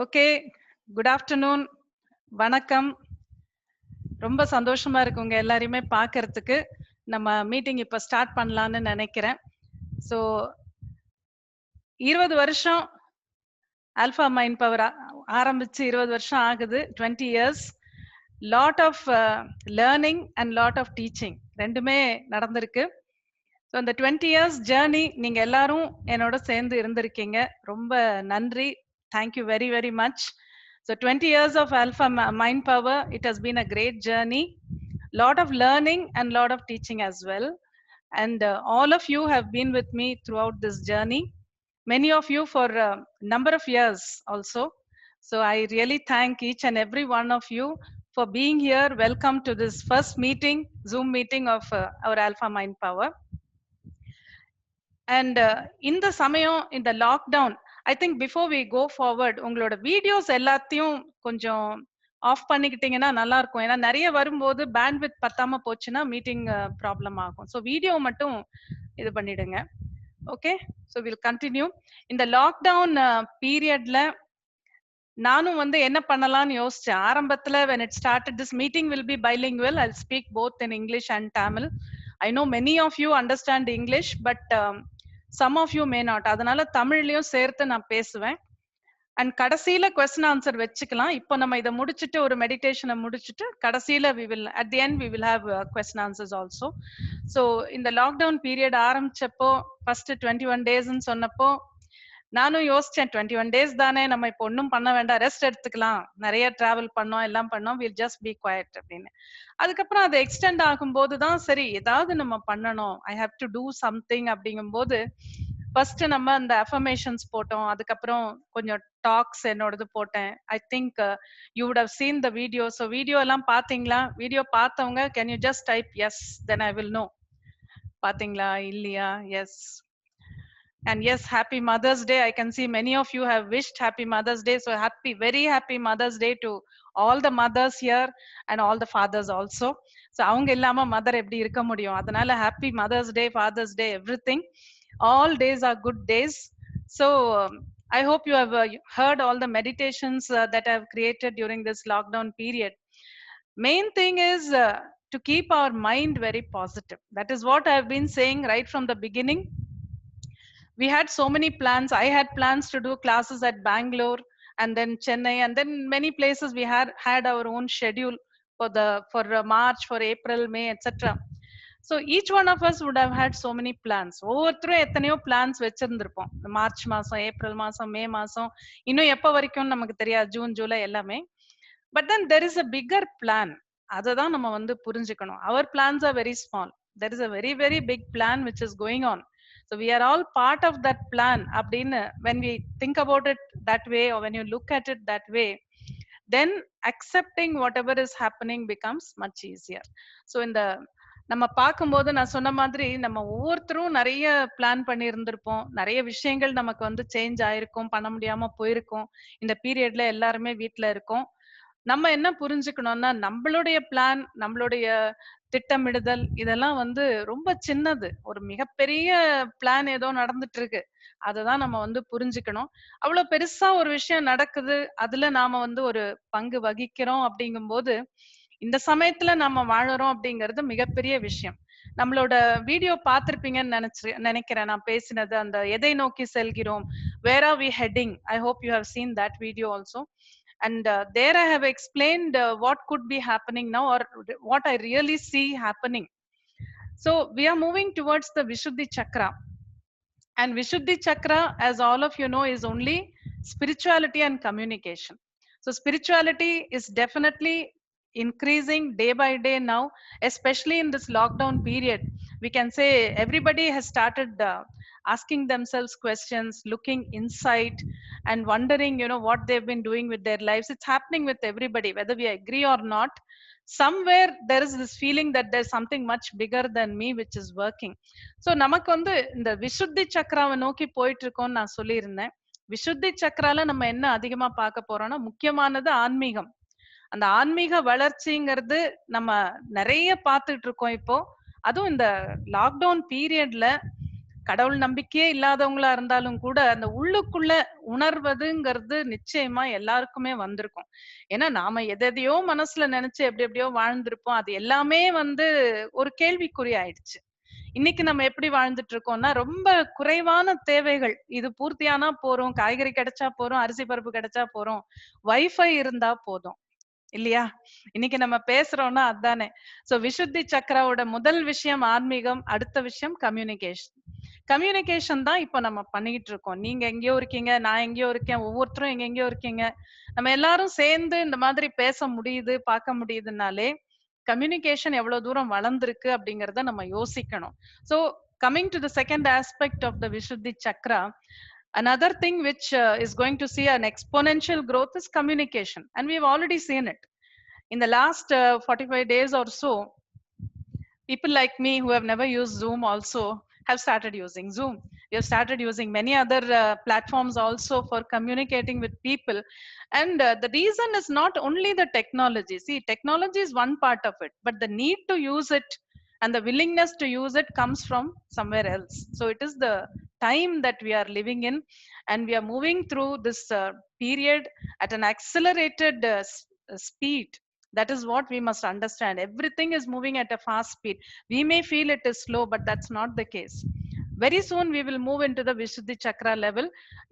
Okay. Good afternoon. வணக்கம். ரொம்ப சந்தோஷமா இருக்கு உங்க எல்லாரையுமே பார்க்கறதுக்கு. நம்ம மீட்டிங் இப்ப ஸ்டார்ட் பண்ணலான்னு நெனைக்கிறேன். ஸோ 20 வருஷம் ஆல்ஃபா மைண்ட் பவர் ஆரம்பிச்சு 20 வருஷம் ஆகுது. 20 years. Lot of learning and lot of teaching 2மே நடந்திருக்கு. ஸோ அந்த 20 இயர்ஸ் ஜர்னி நீங்க எல்லாரும் என்னோட சேர்ந்து இருந்திருக்கீங்க. ரொம்ப நன்றி. Thank you very very much. So 20 years of Alpha Mind Power, it has been a great journey. Lot of learning and lot of teaching as well. And all of you have been with me throughout this journey. Many of you for a number of years also. So I really thank each and every one of you for being here. Welcome to this first meeting, Zoom meeting of our Alpha Mind Power. And in the சமயம் in the lockdown, I think before we go forward, உங்களோட videos எல்லாத்தையும் கொஞ்சம் of பண்ணிக்கிட்டீங்கன்னா நல்லா இருக்கும். ஏன்னா நிறைய வரும்போது bandwidth பத்தாம போச்சுன்னா மீட்டிங் ப்ராப்ளம் ஆகும். ஸோ வீடியோ மட்டும் இது பண்ணிடுங்க. Okay, so will continue. இந்த லாக்டவுன் பீரியட்ல நானும் வந்து என்ன பண்ணலாம்னு யோசிச்சேன். ஆரம்பத்துல when it started, this meeting will be bilingual. I'll speak both in English and Tamil. I know many of you understand English, but some of you may not. அதனால தமிழ்லயும் சேர்த்து நான் பேசுவேன். அண்ட் கடைசியில கொஸ்டின் ஆன்சர் வச்சுக்கலாம். இப்போ நம்ம இதை முடிச்சுட்டு ஒரு மெடிடேஷனை முடிச்சுட்டு கடைசியில we will at the end we will have question answers also. So இந்த லாக்டவுன் பீரியட் ஆரம்பிச்சப்போ ஃபர்ஸ்ட் 21 டேஸ்ன்னு சொன்னப்போ நானும் யோசிச்சேன் 21 டேஸ் தானே, நம்ம இப்போ ஒன்றும் பண்ண வேண்டாம், ரெஸ்ட் எடுத்துக்கலாம், நிறைய டிராவல் பண்ணோம் எல்லாம் பண்ணோம், வில் ஜஸ்ட் பி குவைட் அப்படின்னு. அதுக்கப்புறம் அது எக்ஸ்டெண்ட் ஆகும்போது தான் சரி ஏதாவது நம்ம பண்ணணும், I have to do something அப்படிங்கும்போது ஃபர்ஸ்ட் நம்ம அந்த அஃபர்மேஷன்ஸ் போட்டோம். அதுக்கப்புறம் கொஞ்சம் டாக்ஸ் என்னோடது போட்டேன். I think you would have seen the video. So video எல்லாம் பார்த்தீங்களா? வீடியோ பார்த்தவங்க can you just type yes, then I will know. பார்த்தீங்களா இல்லையா? Yes. And yes, happy Mother's Day. I can see many of you have wished happy Mother's Day. So happy, very happy Mother's Day to all the mothers here and all the fathers also. So அவங்க இல்லாம mother எப்படி இருக்க முடியும்? அதனால happy Mother's Day, Father's Day, everything. All days are good days. So I hope you have heard all the meditations that I have created during this lockdown period. Main thing is to keep our mind very positive. That is what I have been saying right from the beginning. We had so many plans. I had plans to do classes at Bangalore and then Chennai and then many places. We had our own schedule for March, for April, May, etc. So each one of us would have had so many plans. ஒவ்வொருத்தரும் எத்தனையோ plans வச்சிருந்திருப்போம். March மாசம், April மாசம், மே மாசம், இன்னும் எப்ப வரைக்கும் நமக்கு தெரியாது, ஜூன் ஜூலை எல்லாமே. But then there is a bigger plan. அதை தான் நம்ம வந்து புரிஞ்சுக்கணும். அவர் plans are very small. There is a very very big plan which is going on. So we are all part of that plan. Abdin, when we think about it that way, or when you look at it that way, then accepting whatever is happening becomes much easier. So in the நம்ம பார்க்கும்போது நான் சொன்ன மாதிரி நம்ம ஒவ்வொருத்தரும் நிறைய plan பண்ணி இருந்திருப்போம். நிறைய விஷயங்கள் நமக்கு வந்து சேஞ்ச் ஆயிருக்கும், பண்ண முடியாம போயிருக்கும். இந்த பீரியட்ல எல்லாருமே வீட்டுல இருக்கோம். நம்ம என்ன புரிஞ்சுக்கணும்னா நம்மளுடைய பிளான், நம்மளுடைய திட்டமிடுதல் இதெல்லாம் வந்து ரொம்ப சின்னது. ஒரு மிகப்பெரிய பிளான் ஏதோ நடந்துட்டு இருக்கு, அததான் நம்ம வந்து புரிஞ்சுக்கணும். அவ்வளவு பெருசா ஒரு விஷயம் நடக்குது, அதுல நாம வந்து ஒரு பங்கு வகிக்கிறோம் அப்படிங்கும்போது இந்த சமயத்துல நம்ம வாழறோம் அப்படிங்கிறது மிகப்பெரிய விஷயம். நம்மளோட வீடியோ பார்த்திருப்பீங்கன்னு நினைக்கிறேன். நான் பேசினது அந்த எதை நோக்கி செல்கிறோம், where are we heading. I hope you have seen that video also. And there I have explained what could be happening now, or what I really see happening. So we are moving towards the Vishuddhi Chakra. And Vishuddhi Chakra, as all of you know, is only spirituality and communication. So spirituality is definitely increasing day by day now, especially in this lockdown period. We can say everybody has started asking themselves questions, looking inside and wondering, what they've been doing with their lives. It's happening with everybody, whether we agree or not. Somewhere there is this feeling that there's something much bigger than me which is working. So நமக்கு வந்து இந்த விசுத்தி சக்கராவை நோக்கி போயிட்டு இருக்கோம்னு நான் சொல்லியிருந்தேன். விசுத்தி சக்கரால நம்ம என்ன அதிகமா பார்க்க போறோம்னா, முக்கியமானது ஆன்மீகம். அந்த ஆன்மீக வளர்ச்சிங்கிறது நம்ம நிறைய பார்த்துட்டு இருக்கோம் இப்போ. அதுவும் இந்த லாக்டவுன் பீரியட்ல கடவுள் நம்பிக்கையே இல்லாதவங்களா இருந்தாலும் கூட அந்த உள்ளுக்குள்ள உணர்வதுங்கிறது நிச்சயமா எல்லாருக்குமே வந்திருக்கும். ஏன்னா நாம எதையோ மனசுல நினைச்சு எப்படி எப்படியோ வாழ்ந்திருப்போம். அது எல்லாமே வந்து ஒரு கேள்விக்குறி ஆயிடுச்சு. இன்னைக்கு நம்ம எப்படி வாழ்ந்துட்டு இருக்கோம்னா, ரொம்ப குறைவான தேவைகள். இது பூர்த்தியானா போறோம். காய்கறி கிடைச்சா போறோம். அரிசி பருப்பு கிடைச்சா போறோம். வைஃபை இருந்தா போதும். இல்லையா? இன்னைக்கு நம்ம பேசுறோம்னா அதானே. சோ விசுத்தி சக்ராவோட முதல் விஷயம் ஆன்மீகம். அடுத்த விஷயம் கம்யூனிகேஷன். கம்யூனிகேஷன் தான் இப்ப நம்ம பண்ணிக்கிட்டு இருக்கோம். நீங்க எங்கேயோ இருக்கீங்க, நான் எங்கேயோ இருக்கேன். ஒவ்வொருத்தரும் எங்கெங்கேயோ இருக்கீங்க. நம்ம எல்லாரும் சேர்ந்து இந்த மாதிரி பேச முடியுது, பார்க்க முடியுதுன்னாலே, கம்யூனிகேஷன் எவ்வளவு தூரம் வளர்ந்திருக்கு அப்படிங்கறத நம்ம யோசிக்கணும். So coming to the second aspect of the Vishuddhi Chakra, another thing which is going to see an exponential growth is communication, and we've already seen it in the last 45 days or so. People like me who have never used Zoom also have started using Zoom. We have started using many other platforms also for communicating with people. And the reason is not only the technology. See, technology is one part of it, but the need to use it and the willingness to use it comes from somewhere else. So it is the time that we are living in, and we are moving through this period at an accelerated speed. That is what we must understand. Everything is moving at a fast speed. We may feel it is slow, but that's not the case. Very soon we will move into the Vishuddhi Chakra level.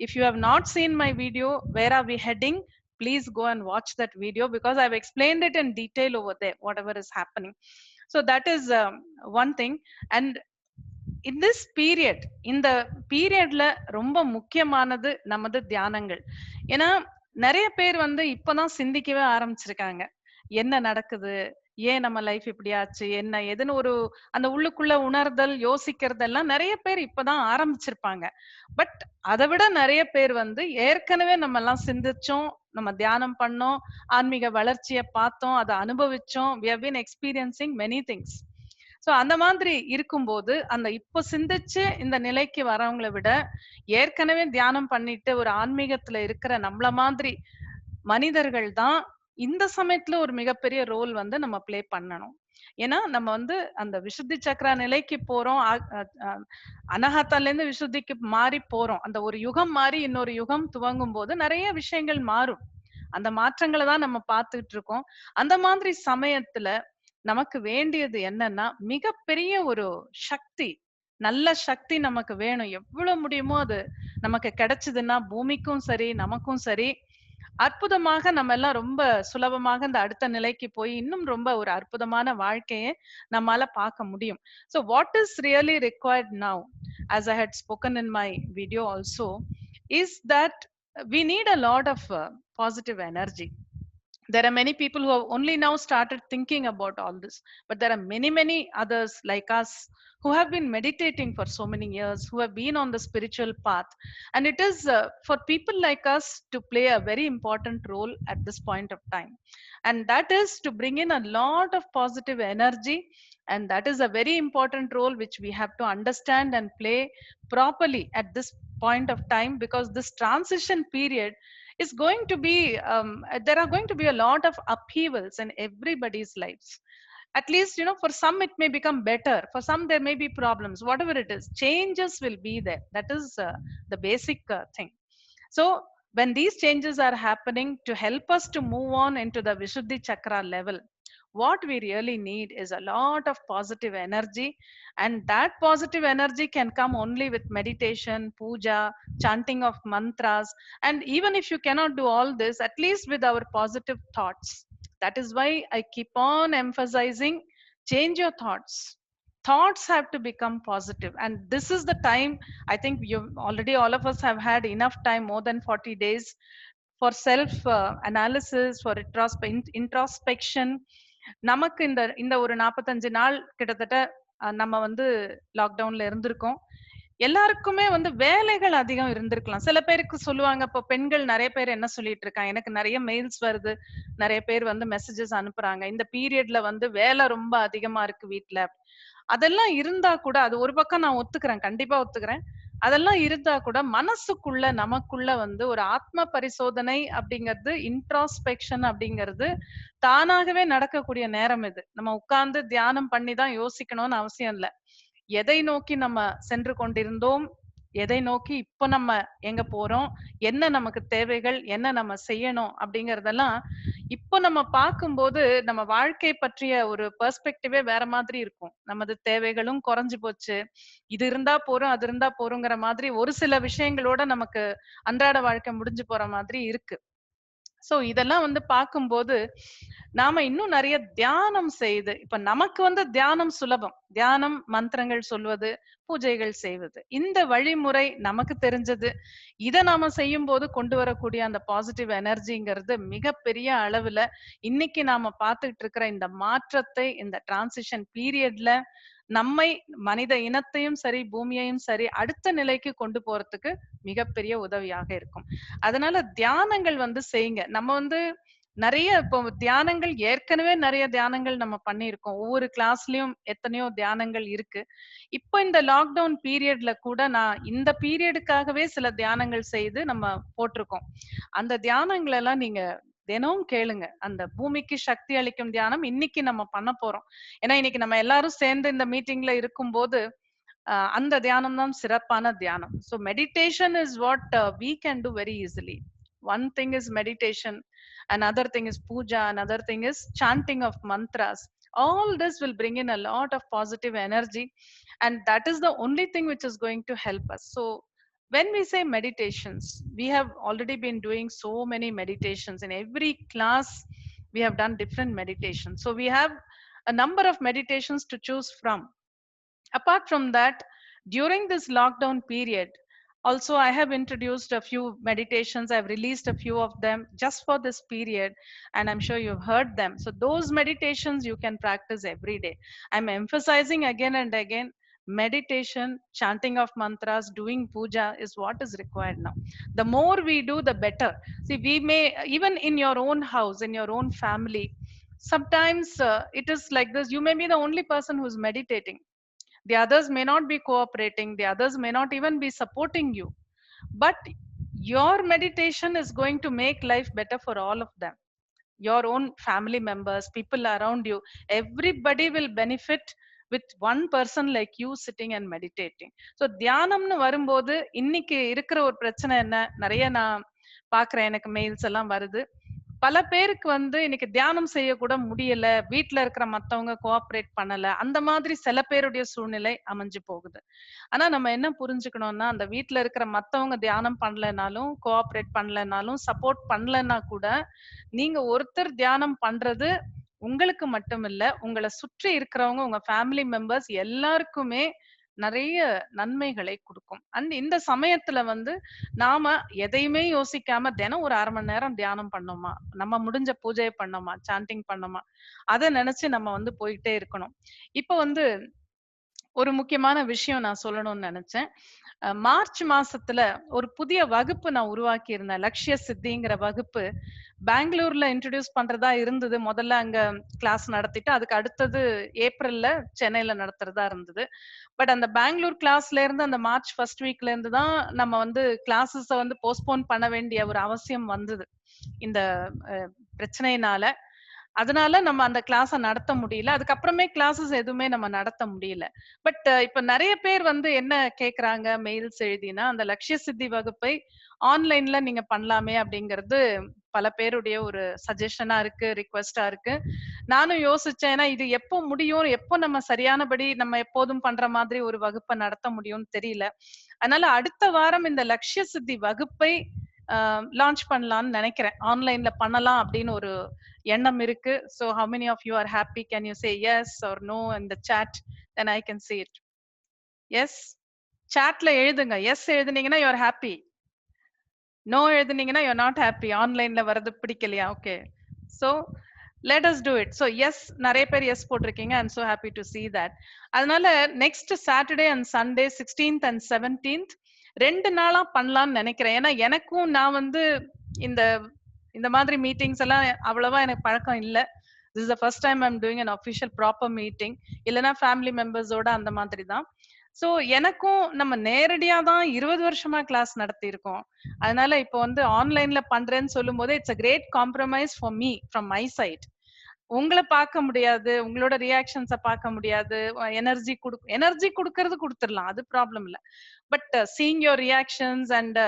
If you have not seen my video, Where Are We Heading? Please go and watch that video because I've explained it in detail over there, whatever is happening. So that is one thing. And in this period, இந்த பீரியட்ல ரொம்ப முக்கியமானது நமது தியானங்கள். ஏன்னா நிறைய பேர் வந்து இப்பதான் சிந்திக்கவே ஆரம்பிச்சிருக்காங்க. என்ன நடக்குது, ஏன் நம்ம லைஃப் இப்படி ஆச்சு, என்ன ஏதுன்னு ஒரு அந்த உள்ளுக்குள்ள உணர்தல் யோசிக்கிறதெல்லாம் நிறைய பேர் இப்பதான் ஆரம்பிச்சிருப்பாங்க. பட் அதை விட நிறைய பேர் வந்து ஏற்கனவே நம்ம எல்லாம் சிந்திச்சோம், நம்ம தியானம் பண்ணோம், ஆன்மீக வளர்ச்சியை பார்த்தோம், அதை அனுபவிச்சோம். We have been experiencing many things. So அந்த மாதிரி இருக்கும்போது அந்த இப்ப சிந்திச்சு இந்த நிலைக்கு வரவங்களை விட ஏற்கனவே தியானம் பண்ணிட்டு ஒரு ஆன்மீகத்துல இருக்கிற நம்மள மாதிரி மனிதர்கள் தான் இந்த சமயத்துல ஒரு மிகப்பெரிய ரோல் வந்து நம்ம ப்ளே பண்ணணும். ஏன்னா நம்ம வந்து அந்த விசுத்தி சக்கரா நிலைக்கு போறோம், அனஹாத்தால இருந்து விசுத்திக்கு மாறி போறோம். அந்த ஒரு யுகம் மாறி இன்னொரு யுகம் துவங்கும் போது நிறைய விஷயங்கள் மாறும். அந்த மாற்றங்களை தான் நம்ம பார்த்துட்டு இருக்கோம். அந்த மாதிரி சமயத்துல நமக்கு வேண்டியது என்னன்னா மிகப்பெரிய ஒரு சக்தி, நல்ல சக்தி நமக்கு வேணும். எவ்வளவு முடியுமோ அது நமக்கு கிடைச்சதுன்னா பூமிக்கும் சரி நமக்கும் சரி அற்புதமாக நம்ம எல்லாம் ரொம்ப சுலபமாக இந்த அடுத்த நிலைக்கு போய் இன்னும் ரொம்ப ஒரு அற்புதமான வாழ்க்கையை நம்மால பார்க்க முடியும். So what is really required now, as I had spoken in my video also, is that we need a lot of positive energy. There are many people who have only now started thinking about all this, but there are many others like us who have been meditating for so many years, who have been on the spiritual path, and it is for people like us to play a very important role at this point of time, and that is to bring in a lot of positive energy. And that is a very important role which we have to understand and play properly at this point of time, because this transition period is going to be there are going to be a lot of upheavals in everybody's lives. At least, you know, for some it may become better, for some there may be problems. Whatever it is, changes will be there. That is the basic thing. So when these changes are happening, to help us to move on into the Vishuddhi Chakra level, what we really need is a lot of positive energy. And that positive energy can come only with meditation, puja, chanting of mantras. And even if you cannot do all this, at least with our positive thoughts. That is why I keep on emphasizing, change your thoughts. Thoughts have to become positive. And this is the time, I think you already, all of us have had enough time, more than 40 days, for self analysis, for introspection. நமக்கு இந்த இந்த ஒரு 45 நாள் கிட்டத்தட்ட நம்ம வந்து லாக்டவுன்ல இருந்திருக்கோம். எல்லாருக்குமே வந்து வேலைகள் அதிகம் இருந்திருக்கலாம். சில பேருக்கு சொல்லுவாங்க, இப்போ பெண்கள் நிறைய பேர் என்ன சொல்லிட்டு இருக்காங்க, எனக்கு நிறைய மெயில்ஸ் வருது, நிறைய பேர் வந்து மெசேஜஸ் அனுப்புறாங்க, இந்த பீரியட்ல வந்து வேலை ரொம்ப அதிகமா இருக்கு வீட்ல. அதெல்லாம் இருந்தா கூட, அது ஒரு பக்கம் நான் ஒத்துக்கிறேன், கண்டிப்பா ஒத்துக்கிறேன். அதெல்லாம் இருந்தா கூட மனசுக்குள்ள நமக்குள்ள வந்து ஒரு ஆத்ம பரிசோதனை அப்படிங்கிறது, இன்ட்ராஸ்பெக்ஷன் அப்படிங்கிறது தானாகவே நடக்கக்கூடிய நேரம் இது. நம்ம உட்கார்ந்து தியானம் பண்ணி தான் யோசிக்கணும்னு அவசியம் இல்ல. எதை நோக்கி நம்ம சென்று கொண்டிருந்தோம், எதை நோக்கி இப்ப நம்ம எங்க போறோம், என்ன நமக்கு தேவைகள், என்ன நம்ம செய்யணும் அப்படிங்கறதெல்லாம் இப்போ நம்ம பார்க்கும்போது நம்ம வாழ்க்கை பற்றிய ஒரு பெர்ஸ்பெக்டிவே வேற மாதிரி இருக்கும். நமது தேவைகளும் குறைஞ்சு போச்சு. இது இருந்தா போறோம், அது இருந்தா போறோங்கிற மாதிரி ஒரு சில விஷயங்களோட நமக்கு அன்றாட வாழ்க்கை முடிஞ்சு போற மாதிரி இருக்கு. சோ இதெல்லாம் வந்து பார்க்கும்போது, நாம இன்னும் நெறைய தியானம் செய்து இப்ப நமக்கு வந்து தியானம் சுலபம். தியானம், மந்திரங்கள் சொல்வது, பூஜைகள் செய்வது. இந்த வழிமுறை நமக்கு தெரிஞ்சது. இத நாம செய்யும்போது கொண்டு வரக்கூடிய அந்த பாசிட்டிவ் எனர்ஜிங்கிறது மிகப்பெரிய அளவுல இன்னைக்கு நாம பார்த்துட்டு இருக்கிற இந்த மாற்றத்தை இந்த டிரான்சிஷன் பீரியட்ல நம்மை மனித இனத்தையும் சரி, பூமியையும் சரி அடுத்த நிலைக்கு கொண்டு போறதுக்கு மிகப்பெரிய உதவியாக இருக்கும். அதனால தியானங்கள் வந்து செய்யுங்க. நம்ம வந்து நெறைய இப்போ தியானங்கள் ஏற்கனவே நெறைய தியானங்கள் நம்ம பண்ணியிருக்கோம். ஒவ்வொரு கிளாஸ்லயும் எத்தனையோ தியானங்கள் இருக்கு. இப்போ இந்த லாக்டவுன் பீரியட்ல கூட நான் இந்த பீரியடுக்காகவே சில தியானங்கள் செய்து நம்ம போட்டிருக்கோம். அந்த தியானங்கள் எல்லாம் நீங்க தினமும் கேளுங்க. அந்த பூமிக்கு சக்தி அளிக்கும் தியானம் இன்னைக்கு நம்ம பண்ண போறோம். ஏன்னா இன்னைக்கு நம்ம எல்லாரும் சேர்ந்து இந்த மீட்டிங்ல இருக்கும்போது அந்த தியானம் தான் சிறப்பான தியானம். So meditation is what we can do very easily. One thing is meditation, another thing is puja, another thing is chanting of mantras. All this will bring in a lot of positive energy, and that is the only thing which is going to help us. So when we say meditations, we have already been doing so many meditations. In every class we have done different meditations, so we have a number of meditations to choose from. Apart from that, during this lockdown period, also I have introduced a few meditations. I've released a few of them just for this period, and I'm sure you've heard them. So those meditations you can practice every day. I'm emphasizing again and again, meditation, chanting of mantras, doing puja is what is required now. The more we do, the better. See, we may even in your own house, in your own family, sometimes it is like this. You may be the only person who's meditating, the others may not be cooperating, the others may not even be supporting you, but your meditation is going to make life better for all of them. Your own family members, people around you, everybody will benefit with one person like you sitting and meditating. So தியானம்னு வரும்போது இன்னைக்கு இருக்கிற ஒரு பிரச்சனை என்ன, நிறைய நான் பாக்குறேன், எனக்கு மெயில்ஸ் எல்லாம் வருது. பல பேருக்கு வந்து இன்னைக்கு தியானம் செய்ய கூட முடியல, வீட்ல இருக்கிற மத்தவங்க கோஆபரேட் பண்ணல, அந்த மாதிரி சில பேருடைய சூழ்நிலை அமைஞ்சு போகுது. ஆனா நம்ம என்ன புரிஞ்சுக்கணும்னா, அந்த வீட்ல இருக்கிற மத்தவங்க தியானம் பண்ணலனாலும், கோஆபரேட் பண்ணலனாலும், சப்போர்ட் பண்ணலன்னா கூட, நீங்க ஒருத்தர் தியானம் பண்றது உங்களுக்கு மட்டும் இல்ல, உங்கள சுற்றி இருக்கிறவங்க, உங்க ஃபேமிலி மெம்பர்ஸ் எல்லாருக்குமே நெறைய நன்மைகளை குடுக்கும். அண்ட் இந்த சமயத்துல வந்து நாம எதையுமே யோசிக்காம தினம் ஒரு 1/2 மணி நேரம் தியானம் பண்ணோமா, நம்ம முடிஞ்ச பூஜைய பண்ணோமா, சாண்டிங் பண்ணோமா, அத நெனச்சு நம்ம வந்து போயிட்டே இருக்கணும். இப்ப வந்து ஒரு முக்கியமான விஷயம் நான் சொல்லணும்னு நெனச்சேன். மார்ச் மாசத்துல ஒரு புதிய வகுப்பு நான் உருவாக்கி இருந்தேன். லக்ஷ்ய சித்திங்கிற வகுப்பு. பெங்களூர்ல இன்ட்ரோடியூஸ் பண்றதா இருந்தது. முதல்ல அங்க கிளாஸ் நடத்திட்டு, அதுக்கு அடுத்தது ஏப்ரல்ல சென்னையில நடத்துறதா இருந்தது. பட் அந்த பெங்களூர் கிளாஸ்ல இருந்து அந்த மார்ச் ஃபர்ஸ்ட் வீக்ல இருந்து தான் நம்ம வந்து கிளாஸஸ வந்து போஸ்ட்போன் பண்ண வேண்டிய ஒரு அவசியம் வந்தது. இந்த பிரச்சனையினால. அதனால நம்ம அந்த கிளாஸ நடத்த முடியல. அதுக்கப்புறமே கிளாஸஸ் எதுவுமே நம்ம நடத்த முடியல. பட் இப்ப நெறைய பேர் வந்து என்ன கேட்கறாங்க மெயில்ஸ் எழுதினா, அந்த லக்ஷ்ய சித்தி வகுப்பை ஆன்லைன்ல நீங்க பண்ணலாமே அப்படிங்கிறது பல பேருடைய ஒரு சஜஷனா இருக்கு, ரிக்வெஸ்ட்டா இருக்கு. நானும் யோசிச்சேன். ஏன்னா இது எப்போ முடியும்? எப்போ நம்ம சரியானபடி நம்ம எப்போதும் பண்ற மாதிரி ஒரு வகுப்ப நடத்த முடியும்னு தெரியல. அதனால அடுத்த வாரம் இந்த லக்ஷ்ய சித்தி வகுப்பை லான்ச் பண்ணலாம்னு நெனைக்கிறேன். ஆன்லைன்ல பண்ணலாம் அப்படின்னு ஒரு எண்ணம் இருக்கு. So how many of you are happy? Can you say yes or no in the chat? Then I can see it. Yes? Chatல எழுதுங்க. Yes எழுதுனீங்கன்னா you are happy. No எழுதுனீங்கன்னா you are not happy. ஆன்லைன்ல வரது பிடிக்கலையா? Okay. So let us do it. So yes, நிறைய பேர் yes போட்டிருக்கீங்க. I'm so happy to see that. அதனால next Saturday and Sunday 16th and 17th 2 நாளா பண்ணலாம்னு நினைக்கிறேன். ஏன்னா எனக்கும் நான் வந்து இந்த இந்த மாதிரி மீட்டிங்ஸ் எல்லாம் அவ்வளவா எனக்கு பழக்கம் இல்ல. This is the first time I'm doing an official proper meeting. இல்லனா ஃபேமிலி மெம்பர்ஸோட அந்த மாதிரி தான். சோ எனக்கும் நம்ம நேரடியா தான் 20 வருஷமா கிளாஸ் நடத்தி இருக்கோம். அதனால இப்போ வந்து ஆன்லைன்ல பண்றேன்னு சொல்லும்போது it's a great compromise for me from my side. உங்கள பார்க்க முடியாது. உங்களோட ரியாக்ஷன்ஸ பார்க்க முடியாது. எனர்ஜி குடுக்கறது குடுத்துறலாம். அது ப்ராப்ளம் இல்ல. But seeing your reactions and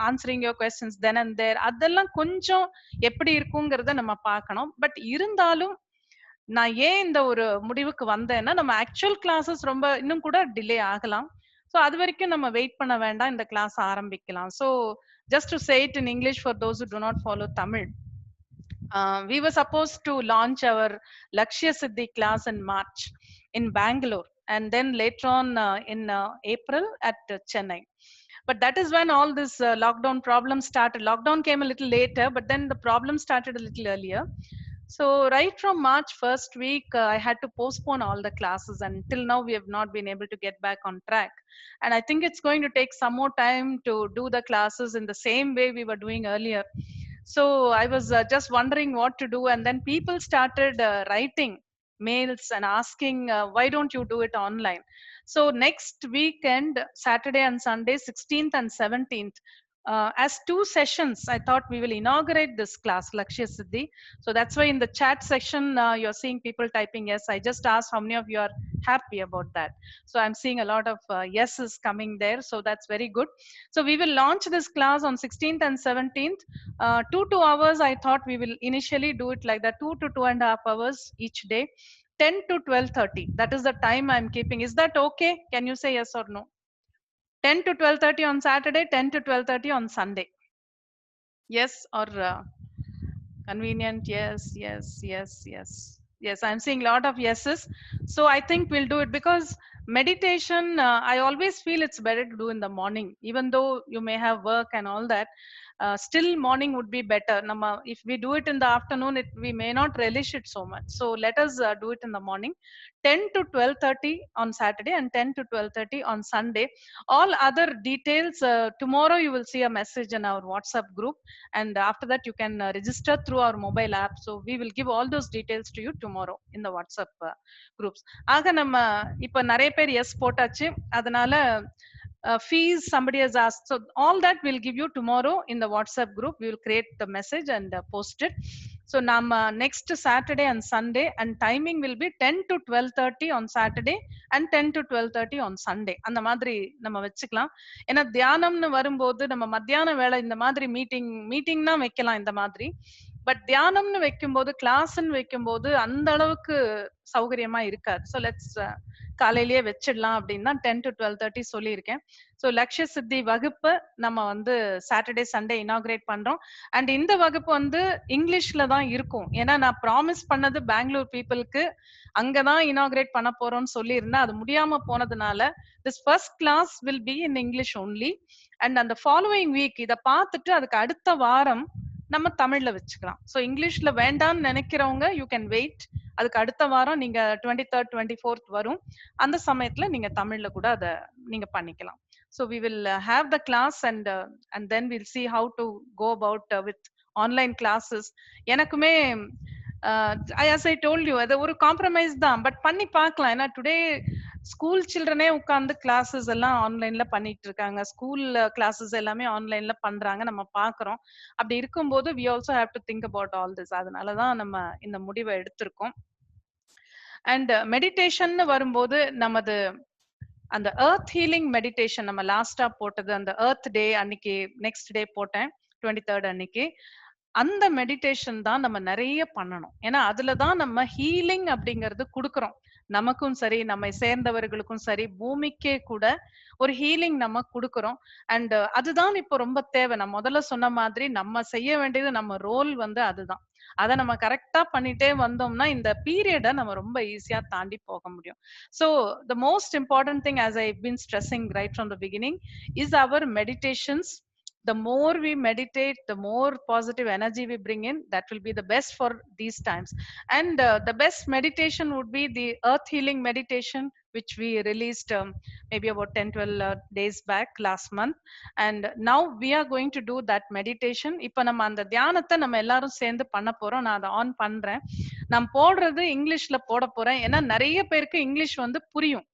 answering your questions then and there அதெல்லாம் கொஞ்சம் எப்படி இருக்குங்கிறத நம்ம பார்க்கணும். பட் இருந்தாலும் நான் ஏன் இந்த ஒரு முடிவுக்கு வந்தேன்னா, நம்ம ஆக்சுவல் கிளாஸஸ் ரொம்ப இன்னும் கூட டிலே ஆகலாம். சோ அது வரைக்கும் நம்ம வெயிட் பண்ண வேண்டாம். இந்த கிளாஸ் ஆரம்பிக்கலாம். So just to say it in English for those who do not follow Tamil. We were supposed to launch our Lakshya Siddhi class in March in Bangalore and then later on in April at Chennai. But that is when all this lockdown problem started. Lockdown came a little later, but then the problem started a little earlier. So right from March first week, I had to postpone all the classes, and till now we have not been able to get back on track. And I think it's going to take some more time to do the classes in the same way we were doing earlier. So I was just wondering what to do, and then people started writing mails and asking, why don't you do it online? So next weekend, Saturday and Sunday, 16th and 17th, as two sessions, I thought we will inaugurate this class, Lakshya Siddhi. So that's why in the chat section, you're seeing people typing yes. I just asked how many of you are happy about that. So I'm seeing a lot of yeses coming there. So that's very good. So we will launch this class on 16th and 17th. 2 hours, I thought we will initially do it like that, 2 to 2.5 hours each day. 10 to 12:30. That is the time I'm keeping. Is that okay? Can you say yes or no? 10 to 12:30 on Saturday, 10 to 12:30 on Sunday. Yes or convenient? Yes, yes, yes, yes. Yes, I'm seeing a lot of yeses. So I think we'll do it because meditation, I always feel it's better to do in the morning, even though you may have work and all that. Still morning would be better. If we do it in the afternoon, we may not relish it so much. So let us do it in the morning, 10 to 12:30 on Saturday and 10 to 12:30 on Sunday. All other details, tomorrow you will see a message in our WhatsApp group, and after that you can register through our mobile app. So we will give all those details to you tomorrow in the WhatsApp groups. ஆக நம்ம இப்ப நிறைய பேர் S போட்டாச்சு. அதனால fees somebody has asked, so all that we'll give you tomorrow in the WhatsApp group. We will create the message and post it. So next Saturday and Sunday, and timing will be 10 to 12:30 on Saturday and 10 to 12:30 on Sunday. அந்த மாதிரி நம்ம வச்சுக்கலாம். ஏன்னா தியானம்னு வரும்போது நம்ம மத்தியான வேளை இந்த மாதிரி மீட்டிங்னா வைக்கலாம் இந்த மாதிரி. பட் தியானம்னு வைக்கும்போது கிளாஸ்ன்னு வைக்கும்போது அந்த அளவுக்கு சௌகரியமா இருக்காது. ஸோ லெட்ஸ் காலையிலேயே வச்சிடலாம் அப்படின்னு தான் 10 to 12:30 சொல்லியிருக்கேன். ஸோ லக்ஷ்ய சித்தி வகுப்பு நம்ம வந்து சாட்டர்டே சண்டே இனாகிரேட் பண்றோம். அண்ட் இந்த வகுப்பு வந்து இங்கிலீஷ்ல தான் இருக்கும். ஏன்னா நான் ப்ராமிஸ் பண்ணது பெங்களூர் பீப்புளுக்கு அங்கதான் இனாகிரேட் பண்ண போறோம்னு சொல்லியிருந்தேன். அது முடியாம போனதுனால this first class will be in English only. And அந்த ஃபாலோவிங் வீக் இதை பார்த்துட்டு அதுக்கு அடுத்த வாரம் நம்ம தமிழ்ல வச்சுக்கலாம். ஸோ இங்கிலீஷ்ல வேண்டாம்னு நினைக்கிறவங்க யூ கேன் வெயிட். அதுக்கு அடுத்த வாரம் நீங்க 23rd 24th வரும். அந்த சமயத்துல நீங்க தமிழ்ல கூட அதை நீங்க பண்ணிக்கலாம். So we will have the class and then will see how to go about with online classes. எனக்குமே as I told you, அது ஒரு காம்ப்ரமைஸ் தான். பட் பண்ணி பார்க்கலாம். ஏன்னா டுடே ஸ்கூல் சில்ட்ரனே உட்கார்ந்து கிளாஸஸ் எல்லாம் ஆன்லைன்ல பண்ணிட்டு இருக்காங்க. ஸ்கூல் கிளாஸஸ் எல்லாமே ஆன்லைன்ல பண்றாங்க, நம்ம பாக்குறோம். அப்படி இருக்கும்போது we also have to think about all this. அதனாலதான் நம்ம இந்த முடிவை எடுத்திருக்கோம். அண்ட் மெடிடேஷன் வரும்போது நமது அந்த எர்த் ஹீலிங் மெடிடேஷன் நம்ம லாஸ்டா போட்டது, அந்த எர்த் டே அன்னைக்கு நெக்ஸ்ட் டே போட்டேன் 23rd அன்னைக்கு. அந்த மெடிடேஷன் தான் நம்ம நிறைய பண்ணணும். ஏன்னா அதுலதான் நம்ம ஹீலிங் அப்படிங்கறது கொடுக்கறோம். நமக்கும் சரி, நம்மை சேர்ந்தவர்களுக்கும் சரி, பூமிக்கே கூட ஒரு ஹீலிங் நம்ம கொடுக்கறோம். அண்ட் அதுதான் இப்போ ரொம்ப தேவை. நான் முதல்ல சொன்ன மாதிரி நம்ம செய்ய வேண்டியது, நம்ம ரோல் வந்து அதுதான். அதை நம்ம கரெக்டா பண்ணிட்டே வந்தோம்னா இந்த பீரியடை நம்ம ரொம்ப ஈஸியா தாண்டி போக முடியும். So the most important thing, as I've been stressing right from the beginning, is our meditations. The more we meditate, the more positive energy we bring in. That will be the best for these times. And the best meditation would be the earth healing meditation, which we released maybe about 10-12 days back last month. And now we are going to do that meditation. இப்ப நம்ம அந்த தியானத்தை நம்ம எல்லாரும் சேர்ந்து பண்ண போறோம். நான் அதை ஆன் பண்றேன். நான் போடுறது இங்கிலீஷ்ல போட போறேன். ஏன்னா நிறைய பேருக்கு இங்கிலீஷ் வந்து புரியும்.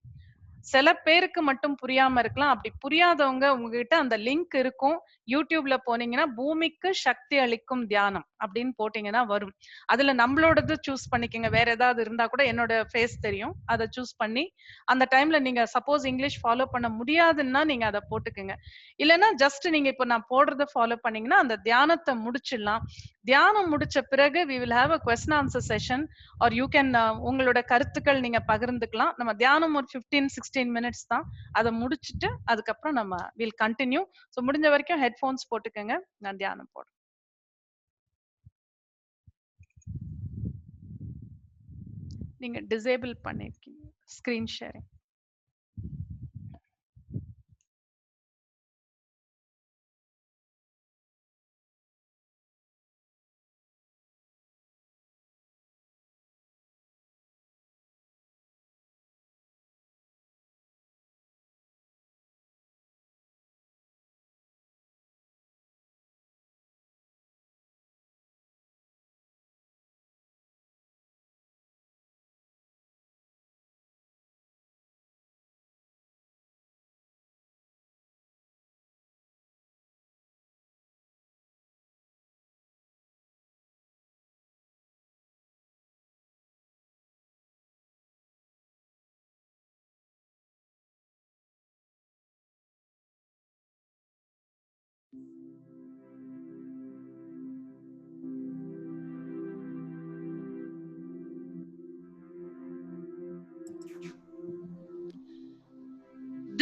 சில பேருக்கு மட்டும் புரியாம இருக்கலாம். அப்படி புரியாதவங்க உங்ககிட்ட அந்த லிங்க் இருக்கும். YouTubeல போனீங்கன்னா, "பூமிக்கு சக்தி அளிக்கும் தியானம்" அப்படின்னு போட்டீங்கன்னா வரும். அதுல நம்மளோடது சூஸ் பண்ணிக்கங்க. வேற ஏதாவது இருந்தா கூட என்னோட ஃபேஸ் தெரியும். அத சூஸ் பண்ணி, அந்த டைம்ல நீங்க சப்போஸ் இங்கிலீஷ் ஃபாலோ பண்ண முடியாதுன்னா, நீங்க அத போட்டுக்கங்க. இல்லன்னா ஜஸ்ட் நீங்க இப்ப நான் போடுறத ஃபாலோ பண்ணீங்கன்னா, அந்த தியானத்த முடிச்சிடலாம். தியானம் முடிச்ச பிறகு we will have a question answer session or you can உங்களோட கருத்துக்கள் நீங்க பகிர்ந்துக்கலாம். நம்ம தியானம் ஒரு 15, 16 மினிட்ஸ் தான். அத முடிச்சுட்டு அதுக்கப்புறம் நம்ம we'll continue. So முடிஞ்ச வரைக்கும் ஹெட்போன்ஸ் போட்டுக்கங்க. நான் தியானம் போடுறேன். நீங்க டிசேபிள் பண்ணிருக்கீங்க. Screen sharing.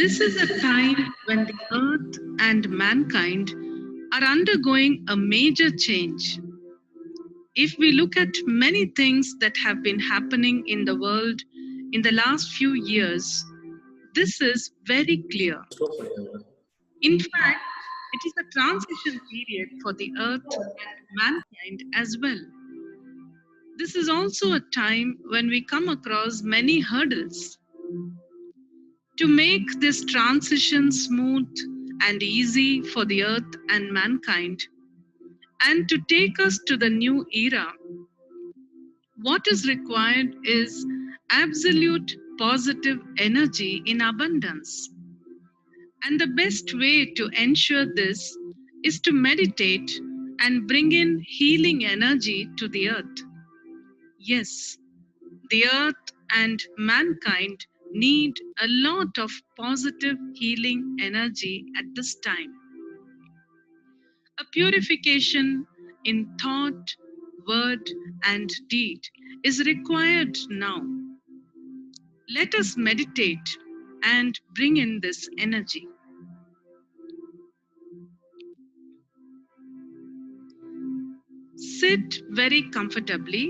This is a time when the earth and mankind are undergoing a major change. If we look at many things that have been happening in the world in the last few years, this is very clear. In fact, it is a transition period for the earth and mankind as well. This is also a time when we come across many hurdles. To make this transition smooth and easy for the earth and mankind, and to take us to the new era, what is required is absolute positive energy in abundance. And the best way to ensure this is to meditate and bring in healing energy to the earth. Yes, the earth and mankind need a lot of positive healing energy at this time. A purification in thought, word, and deed is required now. Let us meditate and bring in this energy. Sit very comfortably.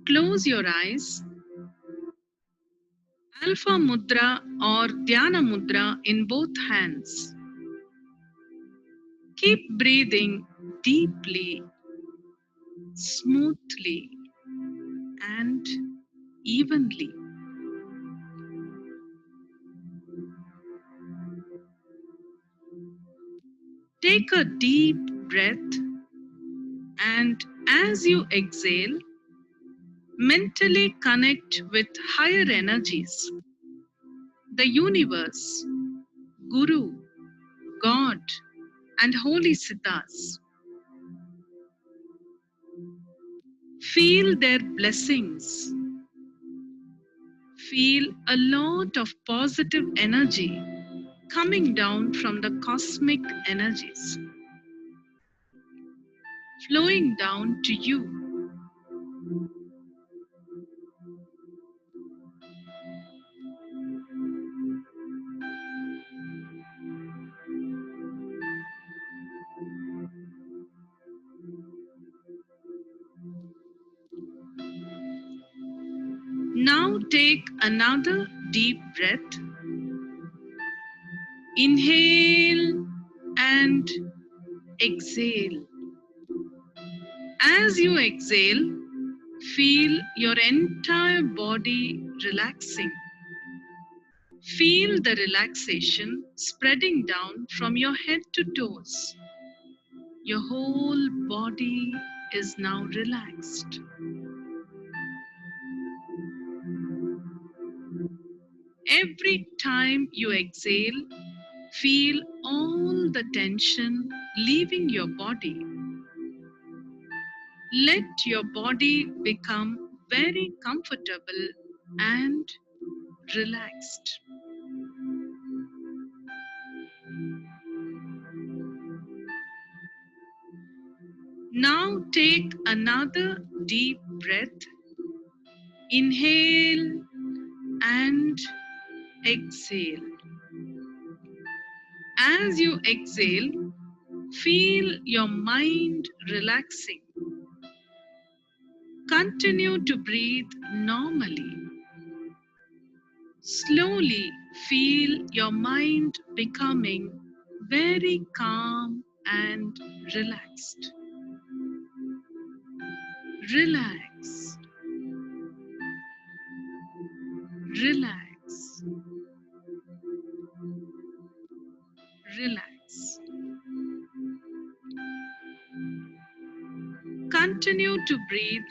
Close your eyes. Alpha Mudra or Dhyana Mudra in both hands. Keep breathing deeply, smoothly, and evenly. Take a deep breath, and as you exhale, mentally connect with higher energies, the universe, Guru, God, and holy siddhas. Feel their blessings. Feel a lot of positive energy coming down from the cosmic energies, flowing down to you. Now take another deep breath. Inhale and exhale. As you exhale, feel your entire body relaxing. Feel the relaxation spreading down from your head to toes. Your whole body is now relaxed. Every time you exhale, feel all the tension leaving your body. Let your body become very comfortable and relaxed. Now take another deep breath. Inhale and exhale. As you exhale, feel your mind relaxing. Continue to breathe normally. Slowly feel your mind becoming very calm and relaxed. Relax, relax, relax. Continue to breathe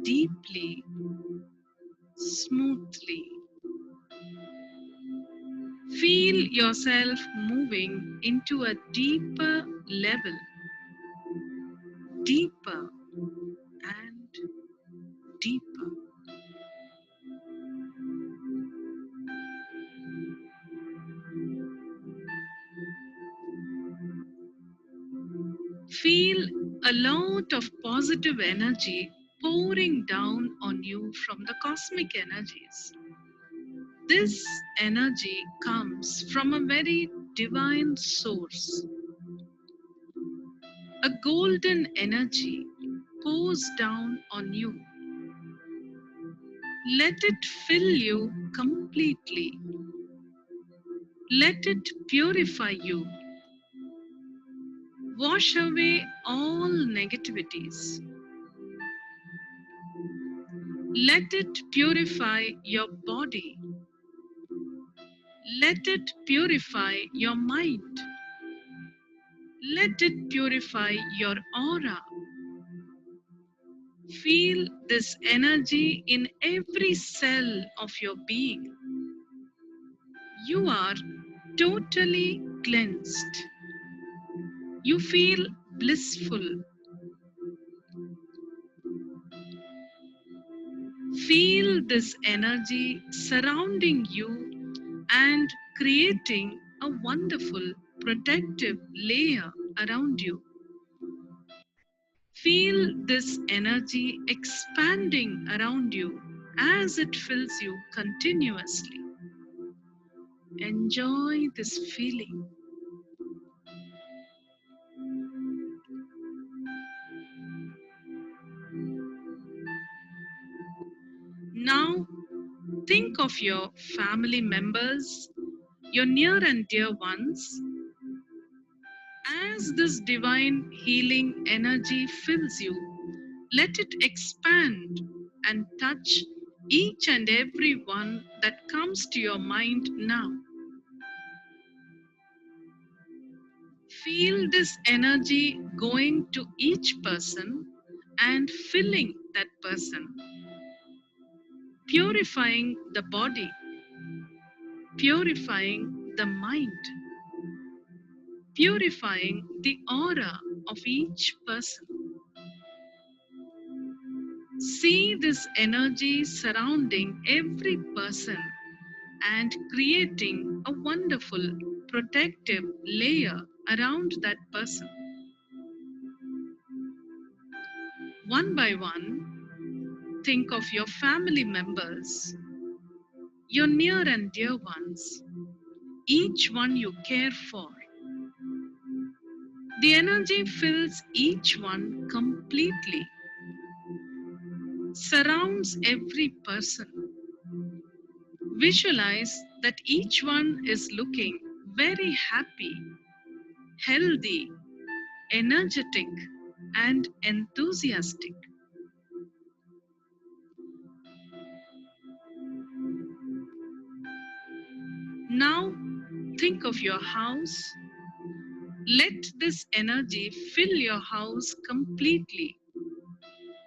deeply, smoothly. Feel yourself moving into a deeper level, deeper and deeper. Feel a lot of positive energy pouring down on you from the cosmic energies. This energy comes from a very divine source. A golden energy pours down on you. Let it fill you completely. Let it purify you. Wash away all negativities. Let it purify your body. Let it purify your mind. Let it purify your aura. Feel this energy in every cell of your being. You are totally cleansed. You feel blissful. Feel this energy surrounding you and creating a wonderful protective layer around you. Feel this energy expanding around you as it fills you continuously. Enjoy this feeling. Now, think of your family members, your near and dear ones. As this divine healing energy fills you, let it expand and touch each and every one that comes to your mind now. Feel this energy going to each person and filling that person, purifying the body, purifying the mind, purifying the aura of each person. See this energy surrounding every person and creating a wonderful protective layer around that person. One by one, think of your family members, your near and dear ones, each one you care for. The energy fills each one completely, surrounds every person. Visualize that each one is looking very happy, healthy, energetic, and enthusiastic. Now think of your house. Let this energy fill your house completely.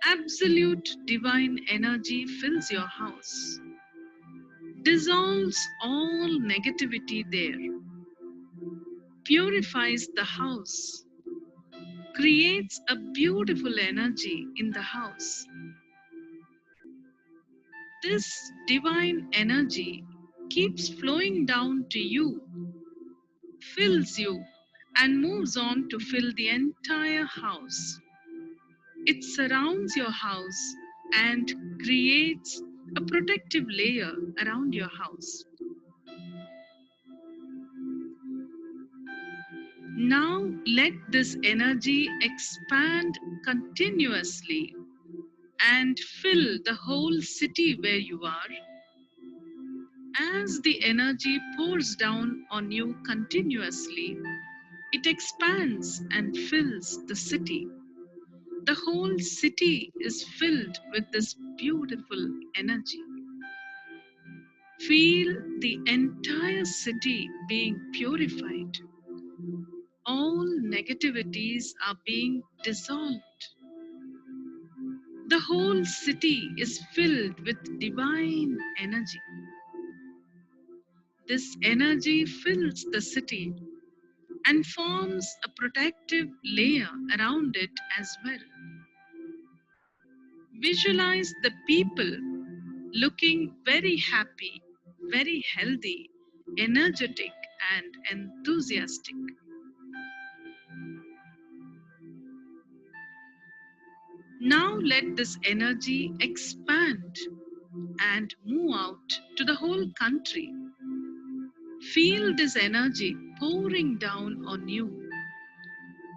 Absolute divine energy fills your house. dissolves all negativity there, purifies the house, creates a beautiful energy in the house. This divine energy keeps flowing down to you, fills you, and moves on to fill the entire house. It surrounds your house and creates a protective layer around your house. Now let this energy expand continuously and fill the whole city where you are. As the energy pours down on you continuously, it expands and fills the city. The whole city is filled with this beautiful energy. Feel the entire city being purified. All negativities are being dissolved. The whole city is filled with divine energy. This energy fills the city and forms a protective layer around it as well. Visualize the people looking very happy, very healthy, energetic, and enthusiastic. Now let this energy expand and move out to the whole country. Feel this energy pouring down on you.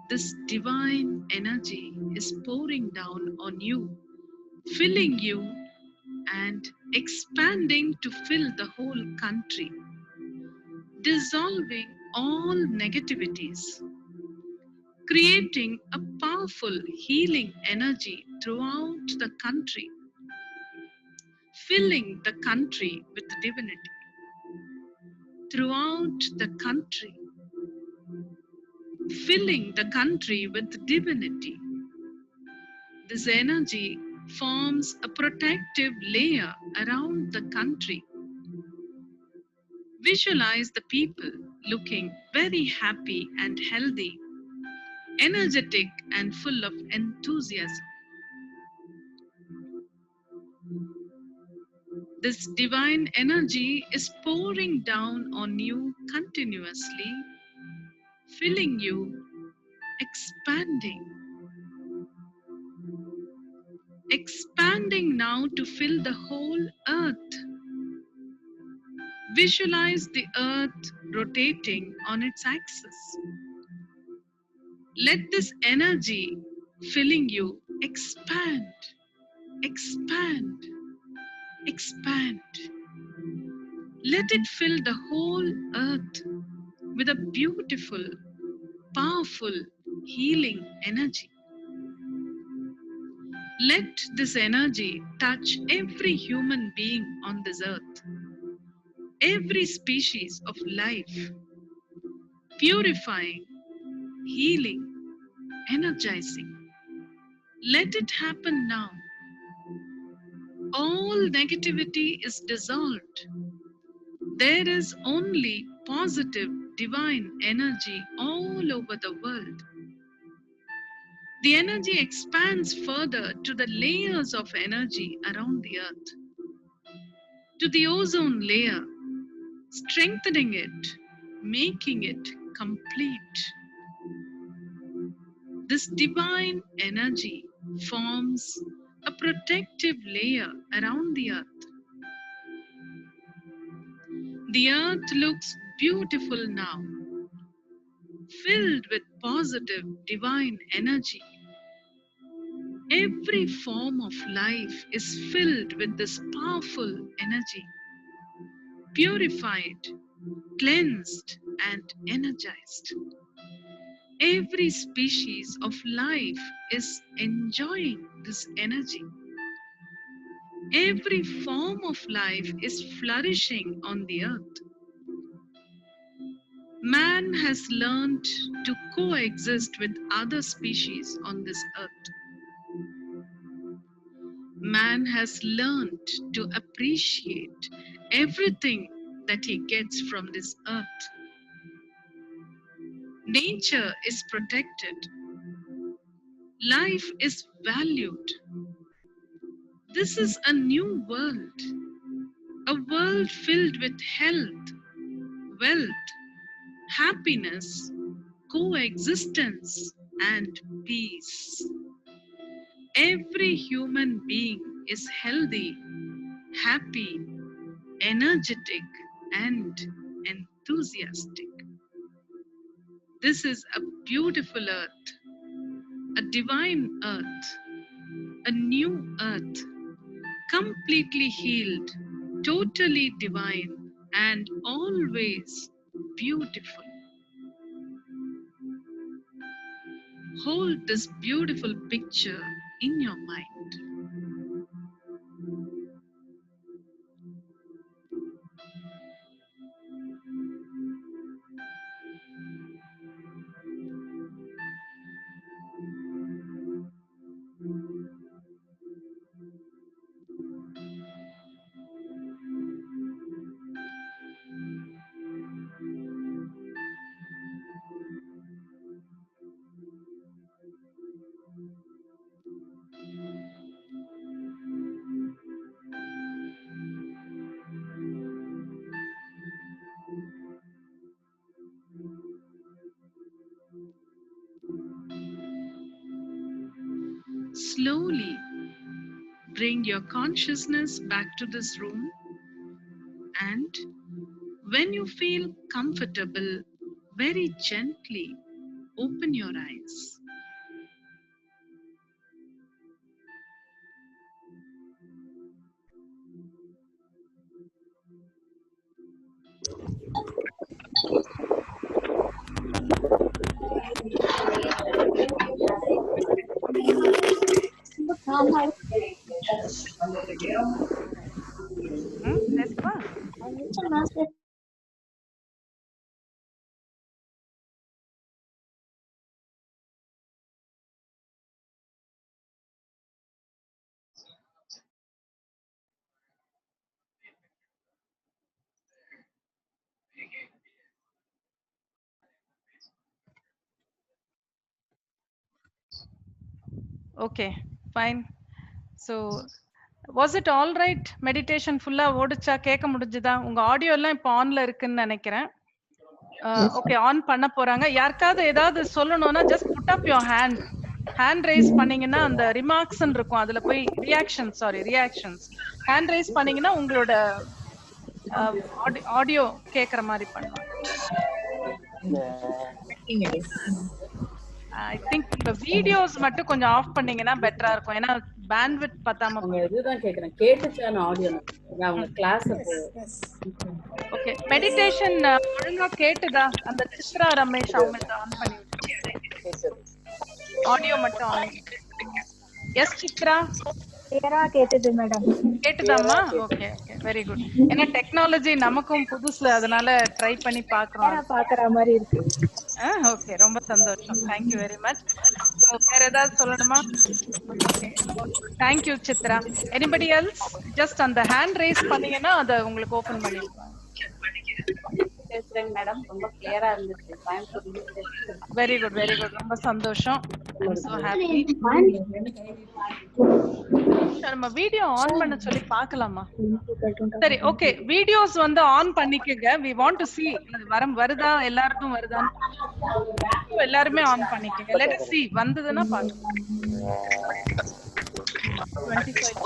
This divine energy is pouring down on you, filling you and expanding to fill the whole country, dissolving all negativities, creating a powerful healing energy throughout the country, filling the country with divinity. Throughout the country, filling the country with divinity. This energy forms a protective layer around the country. Visualize the people looking very happy and healthy, energetic and full of enthusiasm. This divine energy is pouring down on you continuously, filling you, expanding now to fill the whole earth. Visualize the earth rotating on its axis. Let this energy filling you expand, expand, expand. Let it fill the whole earth with a beautiful, powerful, healing energy. Let this energy touch every human being on this earth, every species of life, purifying, healing, energizing. Let it happen now. All negativity is dissolved. There is only positive divine energy all over the world. The energy expands further to the layers of energy around the earth, to the ozone layer, strengthening it, making it complete. This divine energy forms a protective layer around the earth. The earth looks beautiful now, filled with positive divine energy. Every form of life is filled with this powerful energy, purified, cleansed, and energized. Every species of life is enjoying this energy. Every form of life is flourishing on the earth. Man has learned to coexist with other species on this earth. man has learned to appreciate everything that he gets from this earth. Nature is protected. Life is valued. This is a new world, a world filled with health, wealth, happiness, coexistence, and peace. Every human being is healthy, happy, energetic, and enthusiastic. This is a beautiful earth, a divine earth, a new earth, completely healed, totally divine, and always beautiful. Hold this beautiful picture in your mind. Slowly bring your consciousness back to this room, and when you feel comfortable, very gently open your eyes. Despa? Okay, fine. So, was it all right? Meditation fulla ஓடுச்சா கேட்க முடிஞ்சுதா? உங்க audio எல்லாம் இப்போ ஆன்ல இருக்குன்னு நினைக்கிறேன். Okay, on பண்ண போறாங்க. யாருக்காவது ஏதாவது சொல்லணும்னா just put up your hand. Hand raise பண்ணீங்கன்னா அந்த ரிமார்க்ஸ் இருக்கும், அதுல போய் ரியாக்ஷன்ஸ் ஹேண்ட் ரைஸ் பண்ணீங்கன்னா உங்களோட ஆடியோ கேக்குற மாதிரி பண்ணலாம். ஐ திங்க் இந்த வீடியோஸ் மட்டும் கொஞ்சம் ஆஃப் பண்ணீங்கன்னா பெட்டரா இருக்கும், ஏன்னா பேண்ட்வித் பத்தாம. இதுதான் கேக்குறேன், கேட்டுச்சான ஆடியோ அவங்க கிளாஸ். ஓகே, மெடிடேஷன் ஒழுங்கா கேட்டுதா? அந்த சித்ரா ரமேஷ் அவங்களுக்கு ஆன் பண்ணி ஆடியோ மட்டும் ஆன். எஸ் சித்ரா, கிளியரா கேக்குது மேடம். கேட்டுதாம்மா? Okay okay, very good. ஏன்னா டெக்னாலஜி நமக்கும் புதுசு, அதனால ட்ரை பண்ணி பாக்குற மாதிரி இருக்கு. ஓகே, ரொம்ப சந்தோஷம். Thank you very much. வேற ஏதாவது சொல்லணுமா? Thank you Chitra. Anybody else? Just அந்த ஹேண்ட் ரைஸ் பண்ணீங்கன்னா அதை உங்களுக்கு ஓபன் பண்ணிடுவாங்க. மேடம் ரொம்ப கிளியரா இருந்துச்சு. வெரி குட் வெரி குட், ரொம்ப சந்தோஷம். So happy. நம்ம வீடியோ ஆன் பண்ண சொல்லி பார்க்கலாமா? சரி, ஓகே, வீடியோஸ் வந்து ஆன் பண்ணிக்கங்க. we want to see வருதா, எல்லாருக்கும் வருதா, எல்லாருமே ஆன் பண்ணிக்கங்க. let us see, வந்ததுன்னா பார்க்கலாம். 25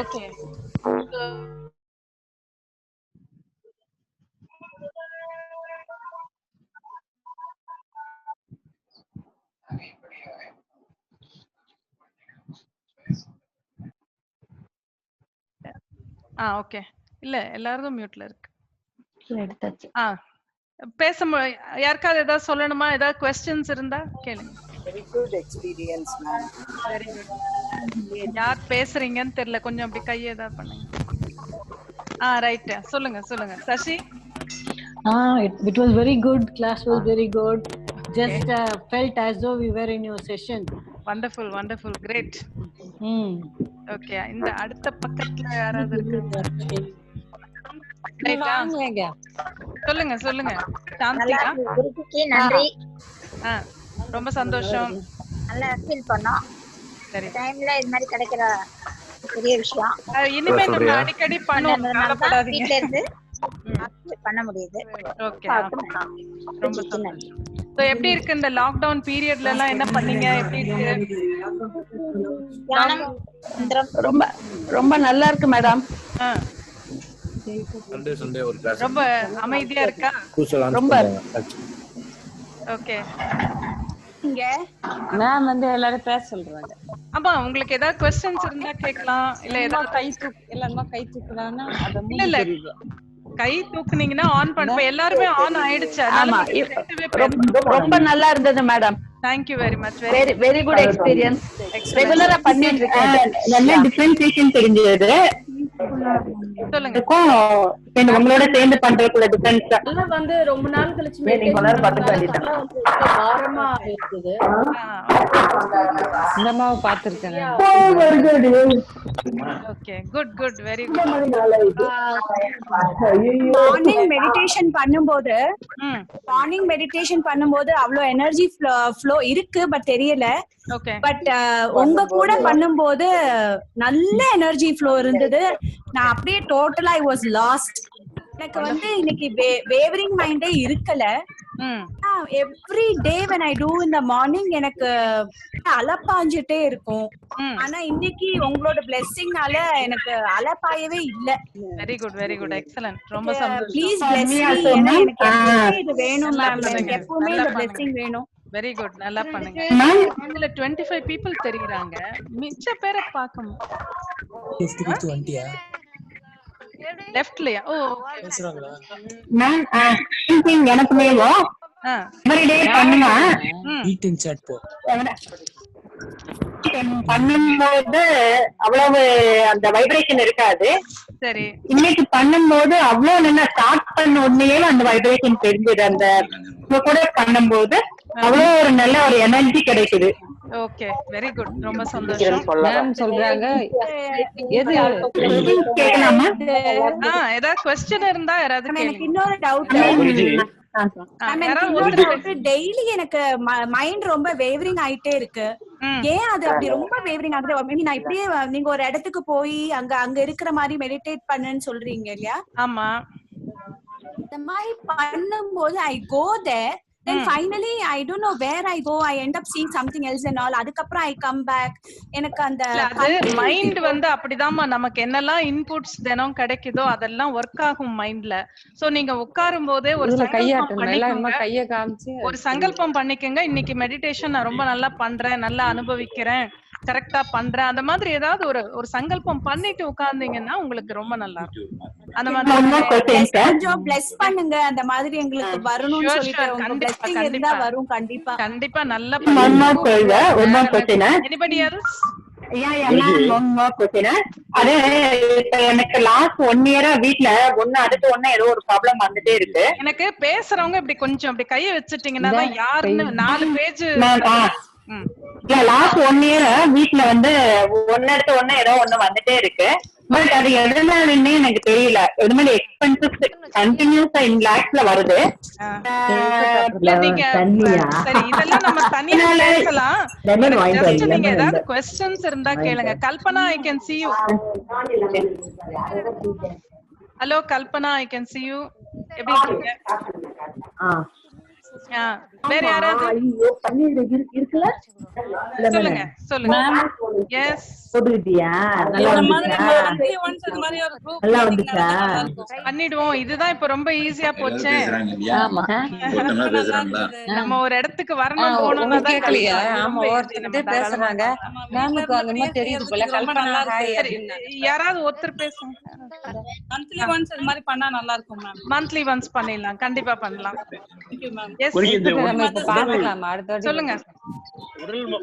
ஓகே. ஓகே, இல்ல எல்லாரும் மியூட்ல இருக்கு. எடுத்தாச்சு. பேச யாருக்காவது ஏதாவது சொல்லணுமா? ஏதாவது क्वेश्चंस இருந்தா கேளுங்க. Very good experience, ma'am. Very good. யார் பேசுறீங்கன்னு தெரியல, கொஞ்சம் அப்படி கையை ஏதாவது பண்ணுங்க. ரைட், சொல்லுங்க சொல்லுங்க Sasi. It was very good. Class was very good. just felt as though we were in your session. Wonderful, wonderful, great. Okay, இந்த அடுத்த பக்கத்துல யாராவது இருக்காங்க? வாங்கங்க. சொல்லுங்க சொல்லுங்க. சாந்திகா. குருஜிக்கு நன்றி. ரொம்ப சந்தோஷம். நல்லா ஃபீல் பண்ணோம். சரி. டைம்ல இது மாதிரி கிடைக்கிற பெரிய விஷயம். இனிமே நம்ம அடிக்கடி பண்ணுவோம். வீட்ல இருந்து பண்ண முடியுது. ஓகே. ரொம்ப சந்தோஷம். சோ எப்படி இருக்கு இந்த லாக் டவுன் பீரியட்ல எல்லாம் என்ன பண்ணீங்க? எப்படி இருக்கு? ரொம்ப ரொம்ப நல்லா இருக்கு மேடம். சண்டே ஒரு கிளாஸ் ரொம்ப அமைதியா இருக்கா? ரொம்ப ஓகே. இங்க மேம் வந்து எல்லாரும் பேச சொல்றாங்க. ஆமா, உங்களுக்கு ஏதாவது क्वेश्चंस இருந்தா கேட்கலாம். இல்ல ஏதாவது கை தூக்குறானா அத இல்ல கை தூக்குனீங்கன்னா ஆன் பண்ண எல்லாரும் ஆன் ஆயிடுச்சு. ஆமா, ரொம்ப நல்லா இருந்தது madam. Thank you very much. Very good experience. ரெகுலரா பண்ணிட்டு இருக்கேன். நல்ல டிஃபரன்சியேஷன் தெரிஞ்சது. சொல்லுங்க. உங்களோட சேர்ந்து பண்றதுக்குள்ள டிஃபரன்ஸ் எல்லாம் வந்து ரொம்ப நாள் கழிச்சு பாரமா இருக்குது. இந்த மாவு பாத்துர்க்கேன். Okay, good good, very good. Morning meditation பண்ணும்போது அவ்ளோ எனர்ஜி ஃப்ளோ இருக்கு, பட் தெரியல. பட் உங்க கூட பண்ணும்போது நல்ல எனர்ஜி ஃப்ளோ இருந்தது. நான் அப்படியே டோட்டலா ஐ வாஸ் லாஸ்ட். எனக்கு வந்து இன்னைக்கு வேவரிங் மைண்டே இருக்கல. Every day when I do in the morning எனக்கு அலப்பாஞ்சிட்டே இருக்கும். ஆனா இன்னைக்கு உங்களோட blessingனால எனக்கு அலப்பாயவே இல்ல. Very good, very good, excellent. ரொம்ப சந்தோஷம். Please bless me. எனக்கு எப்பவுமே இது வேணும் மேம். எனக்கு எப்பவுமே இந்த blessing வேணும். வெரி குட், நல்லா பண்ணுங்க. இதுல 25 people தெரியுறாங்க. மிச்ச பேரை பார்க்கணும். 50 வந்துட்டியா? லெஃப்ட்லயா? ஓ பேசுறாங்களா மேம்? எனக்குமே எவ்ரிடே பண்ணுங்க. ஈட்டிங் சாட் போ பண்ணும்போது அவ்வளவு அந்த வைப்ரேஷன் இருக்காது. சரி. இன்னைக்கு பண்ணும்போது அவ்வளவு நல்லா ஸ்டார்ட் பண்ண உடனே அந்த வைப்ரேஷன் தெரிஞ்சது. அந்த கூட பண்ணும்போது அவ்வளவு ஒரு நல்ல ஒரு எனர்ஜி கிடைக்குது. ஓகே, வெரி குட், ரொம்ப சந்தோஷம். மேம் சொல்றாங்க எது கேட்கலாமா? ஏதாவது क्वेश्चन இருந்தா யாராவது கேளுங்க. எனக்கு இன்னொரு டவுட். டெய்லி எனக்கு மைண்ட் ரொம்ப வேவரிங் ஆயிட்டே இருக்கு. ஏன் அது அப்படி ரொம்ப வேவரிங் ஆகுது? நான் இப்படியே நீங்க ஒரு இடத்துக்கு போய் அங்க இருக்கிற மாதிரி மெடிடேட் பண்ணுன்னு சொல்றீங்க இல்லையா? ஆமா. இந்த மாதிரி பண்ணும்போது I go there, then finally I don't know where I go, I end up seeing something else and all. அதுக்கப்புறம் I come back. எனக்கு அந்த மைண்ட் வந்து அப்படிதாம்மா, நமக்கு என்னெல்லாம் இன்புட்ஸ் தினம் கிடைக்குதோ அதெல்லாம் ஒர்க் ஆகும் மைண்ட்ல. சோ நீங்க உட்காரும் போதே ஒரு சங்கல்பம் பண்ணிக்கங்க. இன்னைக்கு மெடிடேஷன் நான் ரொம்ப நல்லா பண்றேன், நல்லா அனுபவிக்கிறேன், கரெக்டா பண்றேன், அந்த மாதிரி ஏதாவது ஒரு சங்கல்பம் பண்ணிட்டு உட்கார்ந்தீங்கன்னா உங்களுக்கு ரொம்ப நல்லா இருக்கும். அந்த மாதிரி கொஞ்சம் bless பண்ணுங்க. அந்த மாதிரி எங்களுக்கு வரணும்னு சொல்லிட்டு உங்க blessing இருந்தா வரும். கண்டிப்பா கண்டிப்பா நல்லா Anybody else? one more question. அது எனக்கு லாஸ்ட் 1 இயரா வீட்ல அடுத்து ஏதோ ஒரு ப்ராப்ளம் வந்துட்டே இருக்கு. எனக்கு பேசுறவங்க இப்படி கொஞ்சம் அப்படி கைய வச்சிட்டீங்கன்னா தான் யாருன்னு 4 பேஜ் லாஸ்ட் 1 இயரா வீட்ல வந்து அடுத்து ஏதோ வந்துட்டே இருக்கு. பட் அது எதனாலன்னு எனக்கு தெரியல. இது மாதிரி எக்ஸ்பென்சஸ் கண்டினியூஸா இன் லாக்ஸ்ல வருது. சரி, இதெல்லாம் நம்ம தனியா பேசலாம். நீங்க ஏதாவது क्वेश्चंस இருந்தா கேளுங்க. Kalpana, I can see you. Hello Kalpana, I can see you. எப்படி இருக்கீங்க? வேற யாராவது இருக்குல? சொல்லுங்க சொல்லுங்க. எஸ் போடுவியா? நல்லா வந்துச்சா? பண்ணிடுவோம். இதுதான் இப்ப ரொம்ப ஈஸியா போச்சு. ஆமா, நம்ம ஒரு இடத்துக்கு வரணும் போகணும்னா தான் கேக்கலையா? ஆமா, ஒருத்தரே பேசுறாங்க. மேமுக்கு அந்த மாதிரி தெரியுது போல. கல்பனா யாராவது ஒருத்தர் பேசுங்க. மந்த்லி ஒன்ஸ் இது மாதிரி பண்ணா நல்லா இருக்கும் மேம். மந்த்லி ஒன்ஸ் பண்ணிடலாம், கண்டிப்பா பண்ணலாம். Thank you ma'am. சொல்லுங்க.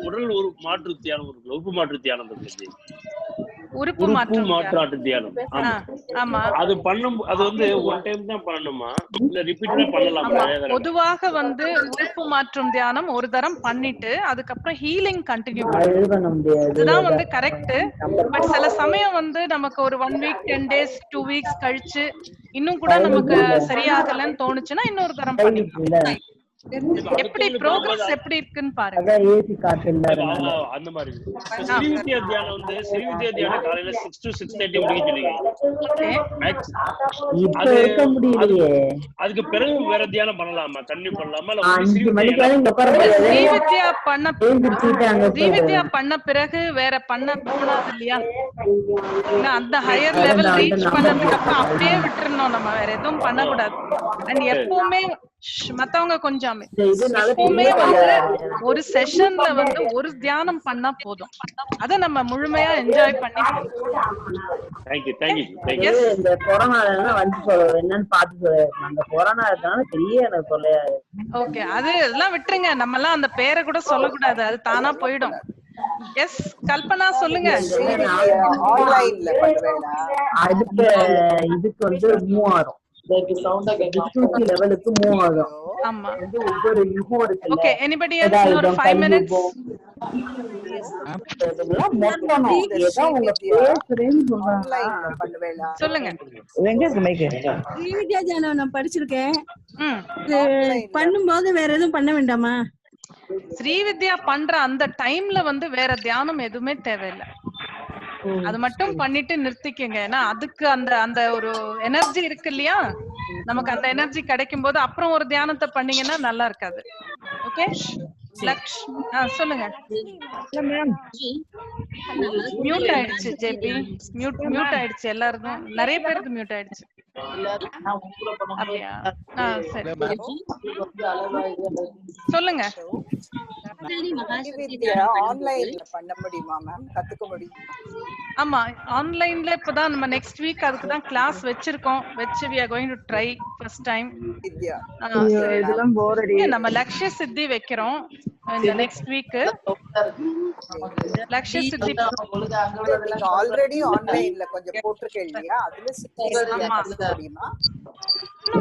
உடல் ஒரு மாற்று தியானம், உறுப்பு மாற்று தியானம் உறுப்பு மாற்றாட்டு தியானம். ஆமா, அது பண்ணும், அது வந்து ஒன் டைம் தான் பண்ணணுமா இல்ல ரிப்பீட்டடா பண்ணலாமா? பொதுவாக வந்து உறுப்பு மாற்றும் தியானம் ஒரு தரம் பண்ணிட்டு அதுக்கப்புறம் ஹீலிங் கண்டினியூ பண்ணணும். இதுதான் வந்து கரெக்ட். பட் சில சமயம் வந்து நமக்கு ஒரு 1 வீக் 10 days 2 weeks கழிச்சு இன்னும் கூட நமக்கு சரியாகலன்னு தோணுச்சுன்னா இன்னொரு தரம் பண்ணிக்கலாம். எப்படி ப்ரோக்ரஸ் எப்படி இருக்குன்னு பாருங்க. அந்த மாதிரி ஸ்ரீவித்யா தியானம் வந்து ஸ்ரீவித்யா தியானம் காலையில 6 to 6:30 முடிக்க சொன்னீங்க. அதுக்கு பிறகு வேற தியானம் பண்ணலாமா? கண்டிப்பா பண்ணலாமா? ஸ்ரீவித்யா பண்ண பிறகு வேற பண்ண கூடாது இல்லையா? அந்த ஹையர் லெவல் ரீச் பண்ணதுக்கு அப்புறம் அப்படியே விட்டுறணும். நம்ம வேற எதுவும் பண்ணக்கூடாது. அண்ட் எப்பவுமே மத்தவங்க கொஞ்சம் எப்பவுமே வந்து ஒரு செஷன்ல வந்து ஒரு தியானம் பண்ணா போதும். அத நம்ம முழுமையா என்ஜாய் பண்ணி ஓகே. அது எல்லாம் விட்டுருங்க. நம்ம எல்லாம் அந்த பேரை கூட சொல்லக்கூடாது, அது தானா போயிடும். எஸ் கல்பனா சொல்லுங்க. இதுக்கு வந்து 3000 லெவலுக்கு மூவ் ஆகும். ஆமா, ஒவ்வொரு யுகம் இருக்கு. ஓகே, எனிபடி எல்ஸ் ஒரு 5 minutes? சொல்லுங்க. ஸ்ரீவித்யா தியானம் நான் படிச்சிருக்கேன். பண்ணும்போது வேற எதுவும் பண்ண வேண்டாமா? ஸ்ரீவித்யா பண்ற அந்த டைம்ல வந்து வேற தியானம் எதுவுமே தேவையில்லை. அது மட்டும் பண்ணிட்டு நிறுத்திக்கங்க. ஏன்னா அதுக்கு அந்த அந்த ஒரு எனர்ஜி இருக்கு இல்லையா, நமக்கு அந்த எனர்ஜி கிடைக்கும் போது அப்புறம் ஒரு தியானத்தை பண்ணீங்கன்னா நல்லா இருக்காது. ஓகே சொல்லுங்க. மியூட் ஆயிடுச்சு ஜேபி, மியூட் ஆயிடுச்சு. எல்லாருக்கும் நிறைய பேருக்கு மியூட் ஆயிடுச்சு. அப்படியா? சரி சொல்லுங்க. ஆன்லைன்ல பண்ண முடியுமா மேம்? கத்துக்க முடியும்? ஆமா, ஆன்லைன்ல இப்பதான் நம்ம நெக்ஸ்ட் வீக் அதுக்கு தான் கிளாஸ் வச்சிருக்கோம். வெச்சு we are going to try first time. இதெல்லாம் போர் அடி. நம்ம லக்ஷ்ய சித்தி வைக்கிறோம் இந்த நெக்ஸ்ட் வீக். லக்ஷ்ய சித்தி ஆல்ரெடி ஆன்லைன்ல கொஞ்சம் போட்டுருக்கேன் இல்லையா, அதுல முடியுமா?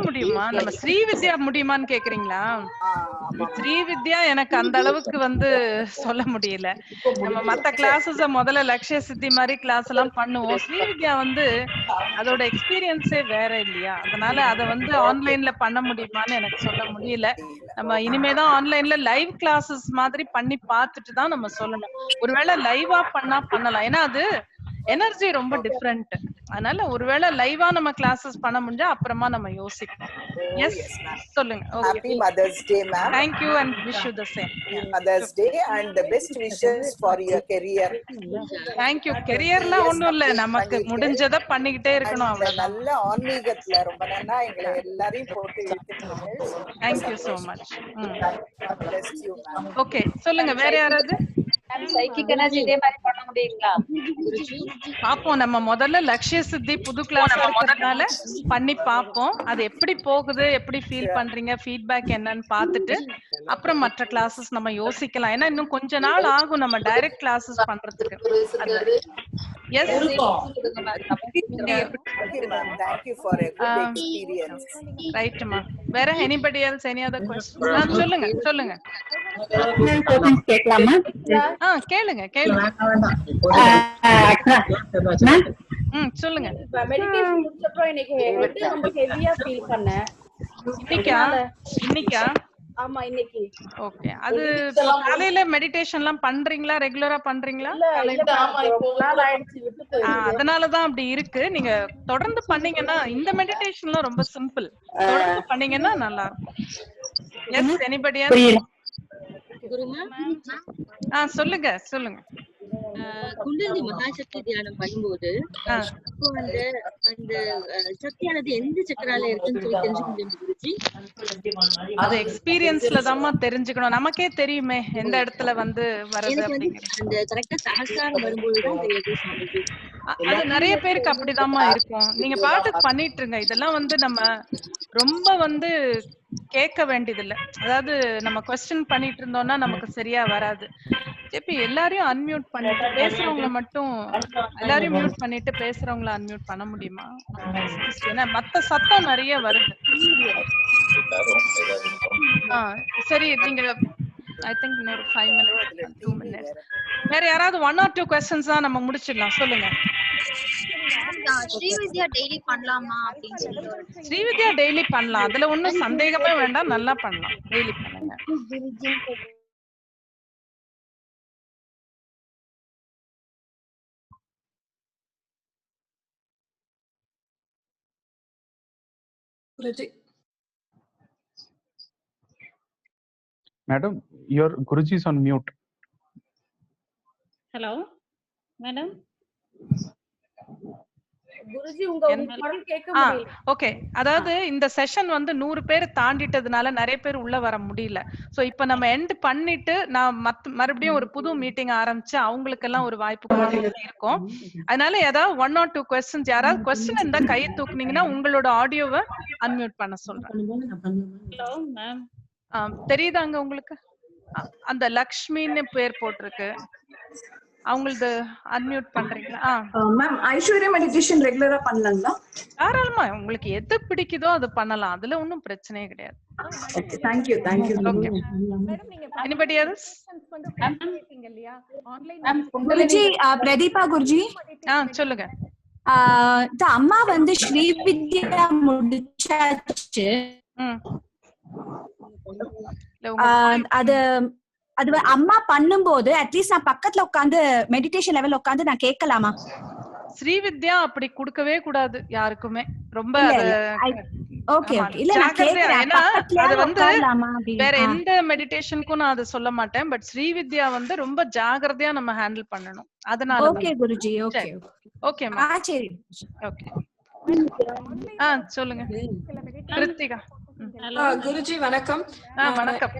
முடியுமா? நம்ம ஸ்ரீவித்யா முடியுமான்னு கேக்குறீங்களா? ஸ்ரீவித்யா எனக்கு அந்த அளவுக்கு வந்து சொல்ல முடியல. நம்ம மத்த கிளாஸஸ் முதல்ல லக்ஷ்ய சித்தி மாதிரி கிளாஸ் எல்லாம் பண்ணுவோம். ஸ்ரீவித்யா வந்து அதோட எக்ஸ்பீரியன்ஸே வேற இல்லையா, அதனால அதை வந்து ஆன்லைன்ல பண்ண முடியுமான்னு எனக்கு சொல்ல முடியல. நம்ம இனிமேதான் ஆன்லைன்ல லைவ் கிளாஸஸ் மாதிரி பண்ணி பார்த்துட்டு தான் நம்ம சொல்லணும். ஒருவேளை லைவா பண்ணலாம், ஏன்னா அது எனர்ஜி ரொம்ப டிஃபரெண்ட். அதனால ஒருவேளை லைவா நம்ம கிளாஸஸ் பண்ண முடிஞ்சா அப்புறமா நம்ம யோசிப்போம். எஸ் சொல்லுங்க. Okay, happy mother's day ma'am. Thank you and wish you the same. Mother's day and the best wishes for your career. Thank you. கரியர்ல ஒண்ணும் இல்ல, நமக்கு முடிஞ்சத பண்ணிக்கிட்டே இருக்கணும். அவ்வளவு நல்ல ஆன்மீகத்துல ரொம்ப நல்லா எங்களை எல்லாரையும் போட்டு இழுத்துட்டீங்க. Thank you so much. bless you ma'am. Okay சொல்லுங்க. வேற யாராவது? சைக்கிக் எனர்ஜி இதே மாதிரி பண்ண முடியுங்களா? பாப்போம். நம்ம முதல்ல லக்ஷ்ய சித்தி புது கிளாஸ் இருக்கிறதுனால பண்ணி பாப்போம். அது எப்படி போகுது, எப்படி ஃபீல் பண்றீங்க, ஃபீட்பேக் என்னன்னு பார்த்துட்டு அப்புறம் மற்ற கிளாஸஸ் நம்ம யோசிக்கலாம். ஏன்னா இன்னும் கொஞ்ச நாள் ஆகும் நம்ம டைரக்ட் கிளாஸஸ் பண்றதுக்கு. Yes thank you for a good experience. Right மா. வேற anybody else any other question? சொல்லுங்க சொல்லுங்க. கேட்கலாமா? கேளுங்க. சொல்லுங்க. மெடிடேஷன் முடிச்சப்போ இன்னைக்கு ஹெட் ரொம்ப ஹெவியா ஃபீல் பண்ணேன். இன்னைக்கா? ஆமா இன்னைக்கு. ஓகே. அது காலையில மெடிடேஷன்லாம் பண்றீங்களா? ரெகுலரா பண்றீங்களா? அதனால தான் அப்படி இருக்கு. நீங்க தொடர்ந்து பண்ணீங்கன்னா இந்த மெடிடேஷன்லாம் ரொம்ப சிம்பிள். தொடர்ந்து பண்ணீங்கன்னா நல்லா இருக்கும். Yes anybody else? சொல்லுங்க. குண்டலினி மகாசக்தி தியானம் பண்ணும்போது அப்போ அந்த அந்த சக்தியானது எந்த சக்கரால இருக்குன்னு சொல்லி தெரிஞ்சுக்க முடியும்? அது எக்ஸ்பீரியன்ஸ்ல தான் தெரிஞ்சுக்கணும். நமக்கே தெரியுமே எந்த இடத்துல வந்து வருது அப்படிங்கிறது. அந்த கரெக்டா சஹஸ்ராரம் வரும்போதுதான் தெரியுது. அது நிறைய பேருக்கு அப்படிதான் இருக்கும். நீங்க பாட்டுக்கு பண்ணிட்டு இருங்க. இதெல்லாம் வந்து நம்ம ரொம்ப வந்து கேட்க வேண்டியது இல்ல. அதாவது நம்ம கொஸ்டின் பண்ணிட்டு இருந்தோம்னா நமக்கு சரியா வராது. ஜெபி எல்லாரையும் அன்மியூட் பண்ணிட்டு பேசுறவங்கள மட்டும் எல்லாரையும் மியூட் பண்ணிட்டு பேசுறவங்கள அன்மியூட் பண்ண முடியுமா? ஏன்னா மத்த சத்தம் நிறைய வருது. சரி நீங்க ஐ திங்க் இன்னொரு 5 minutes 2 minutes வேற யாராவது 1 or 2 questions தான் நம்ம முடிச்சிடலாம். சொல்லுங்க. ஸ்ரீவித்யா டெய்லி பண்ணலாமா அப்படின்னு சொல்லிட்டு. ஸ்ரீவித்யா டெய்லி பண்ணலாம், அதுல ஒன்னும் சந்தேகமே வேண்டாம், நல்லா பண்ணலாம், டெய்லி பண்ணுங்க. Madam, your Guruji is on mute. Hello, madam. Guruji உங்க குரல் கேட்க முடியல. ஓகே, அதாவது இந்த செஷன் வந்து 100 பேர் தாண்டிட்டதுனால நிறைய பேர் உள்ள வர முடியல. சோ இப்போ நம்ம எண்ட் பண்ணிட்டு நான் மறுபடியும் ஒரு புது மீட்டிங் ஆரம்பிச்சு அவங்களுக்கு எல்லாம் ஒரு வாய்ப்பு இருக்கும். அதனால ஏதாவது 1 or 2 questions யாராவது क्वेश्चन இருந்தா கையை தூக்குனீங்கன்னா உங்களோட ஆடியோவை அன்மியூட் பண்ண சொல்றேன். ஹலோ மேம், தெரியுதாங்க உங்களுக்கு? அந்த லக்ஷ்மின்னு பேர் போட்டிருக்கு, அவங்களது அன்மியூட் பண்றீங்களா? மேம் ஐஸ்வர்யா மெடிடேஷன் ரெகுலரா பண்ணலாங்களா? தாராளமா, உங்களுக்கு எது பிடிக்குதோ அது பண்ணலாம், அதுல ஒன்றும் பிரச்சனையே கிடையாது. Okay, thank you. Okay, anybody else? Guruji, Pratibha Guruji. சொல்லுங்க. அம்மா வந்து ஸ்ரீவித்யா முடிச்சாச்சு. அது அது அம்மா பண்ணும்போது அட்லீஸ்ட் நான் பக்கத்துல உட்கார்ந்து மெடிடேஷன் லெவல்ல உட்கார்ந்து நான் கேட்கலாமா? ஸ்ரீவித்யா அப்படி கொடுக்கவே கூடாது யாருக்குமே. ரொம்ப ஓகே ஓகே, இல்ல நான் கேக்குறேன், அது வந்து வேற எந்த மெடிடேஷனுக்கும் நான் அது சொல்ல மாட்டேன். பட் ஸ்ரீவித்யா வந்து ரொம்ப ஜாகிரதையா நம்ம ஹேண்டில் பண்ணணும். அதனால ஓகே குருஜி. ஓகே ஓகே சரி. ஓகே, சொல்லுங்க கிருத்திகா. குருஜி வணக்கம். வணக்கம்.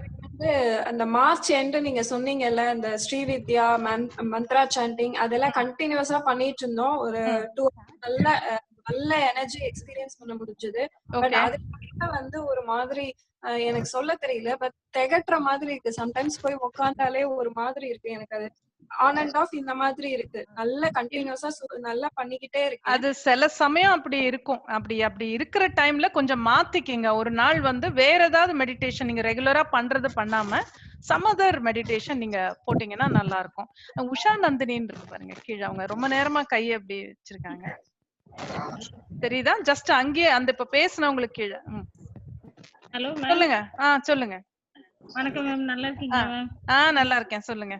அந்த மார்ச் எண்ட் நீங்க சொன்னீங்கல்ல, இந்த ஸ்ரீவித்யா மந்த்ரா சாண்டிங் அதெல்லாம் கண்டினியூஸா பண்ணிட்டு இருந்தோம். ஒரு 2 நல்ல எனர்ஜி எக்ஸ்பீரியன்ஸ் பண்ண முடிஞ்சது. பட் அது வந்து ஒரு மாதிரி எனக்கு சொல்ல தெரியல, பட் திகட்டுற மாதிரி இருக்கு. சம்டைம்ஸ் போய் உட்கார்ந்தாலே ஒரு மாதிரி இருக்கு எனக்கு. அது ஆன் அண்ட் ஆஃப் இந்த மாதிரி இருக்கு. நல்ல கண்டினியூஸா நல்லா பண்ணிக்கிட்டே இருக்கு. அது சில சமயம் அப்படி இருக்கும். அப்படி இருக்கிற டைம்ல கொஞ்சம் மாத்திக்கிங்க. ஒரு நாள் வந்து வேற ஏதாவது மெடிடேஷன் நீங்க ரெகுலரா பண்றது பண்ணாம சமதர் மெடிடேஷன் நீங்க போட்டீங்கன்னா நல்லா இருக்கும். உஷா நந்தினின்னு இருக்கு பாருங்க கீழே, அவங்க ரொம்ப நேரமா கையை அப்படி வச்சிருக்காங்க, தெரியுதா? ஜஸ்ட் அங்கேயே அந்த இப்ப பேசுனவங்களுக்கு கீழே. ஹலோ சொல்லுங்க. சொல்லுங்க. வணக்கம் மேம், நல்லா இருக்கீங்களா மேம்? நல்லா இருக்கேன், சொல்லுங்க.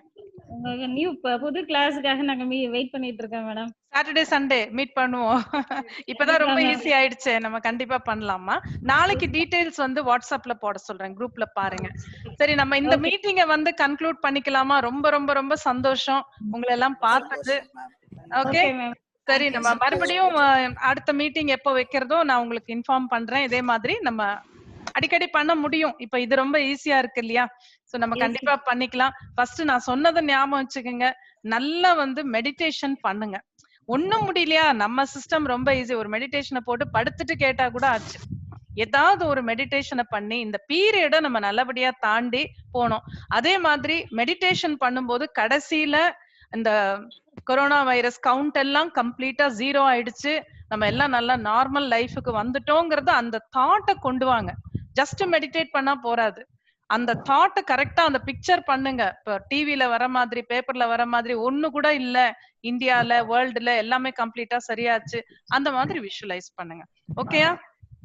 உங்க நியூ புது கிளாஸுக்காக நாங்க வெயிட் பண்ணிட்டு இருக்கோம் மேடம். சாட்டர்டே சண்டே மீட் பண்ணுவோம். இப்பதான் ரொம்ப ஈஸி ஆயிடுச்சு, நம்ம கண்டிப்பா பண்ணலாமா? நாளைக்கு டீடைல்ஸ் வந்து வாட்ஸ்அப்ல போட சொல்றேன், குரூப்ல பாருங்க. சரி, நம்ம இந்த மீட்டிங்கை வந்து கன்க்ளூட் பண்ணிக்கலாமா? ரொம்ப ரொம்ப ரொம்ப சந்தோஷம் உங்களை எல்லாம் பார்த்தது. ஓகே, சரி, நம்ம மறுபடியும் அடுத்த மீட்டிங் எப்போ வைக்கிறதோ நான் உங்களுக்கு இன்ஃபார்ம் பண்றேன். இதே மாதிரி நம்ம அடிக்கடி பண்ண முடியும். இப்ப இது ரொம்ப ஈஸியா இருக்கு இல்லையா? சோ நம்ம கண்டிப்பா பண்ணிக்கலாம். ஃபர்ஸ்ட் நான் சொன்னதை ஞாபகம் வச்சுக்கோங்க, நல்லா வந்து மெடிடேஷன் பண்ணுங்க. ஒண்ணும் முடியலையா, நம்ம சிஸ்டம் ரொம்ப ஈஸி. ஒரு மெடிடேஷனை போட்டு படுத்துட்டு கேட்டா கூட ஆச்சு. ஏதாவது ஒரு மெடிடேஷனை பண்ணி இந்த பீரியட நம்ம நல்லபடியா தாண்டி போனோம். அதே மாதிரி மெடிடேஷன் பண்ணும்போது கடைசியில இந்த கொரோனா வைரஸ் கவுண்ட் எல்லாம் கம்ப்ளீட்டா 0 ஆயிடுச்சு, நம்ம எல்லாம் நல்லா நார்மல் லைஃபுக்கு வந்துட்டோங்கிறது அந்த தாட்டை கொண்டு வாங்க. ஜஸ்ட் மெடிடேட் பண்ணா போறாது, அந்த தாட்டை கரெக்டா அந்த பிக்சர் பண்ணுங்க. இப்ப டிவில வர மாதிரி பேப்பர்ல வர மாதிரி ஒண்ணு கூட இல்ல, இந்தியால வேர்ல்டுல எல்லாமே கம்ப்ளீட்டா சரியாச்சு, அந்த மாதிரி விஷுவலைஸ் பண்ணுங்க. ஓகேயா?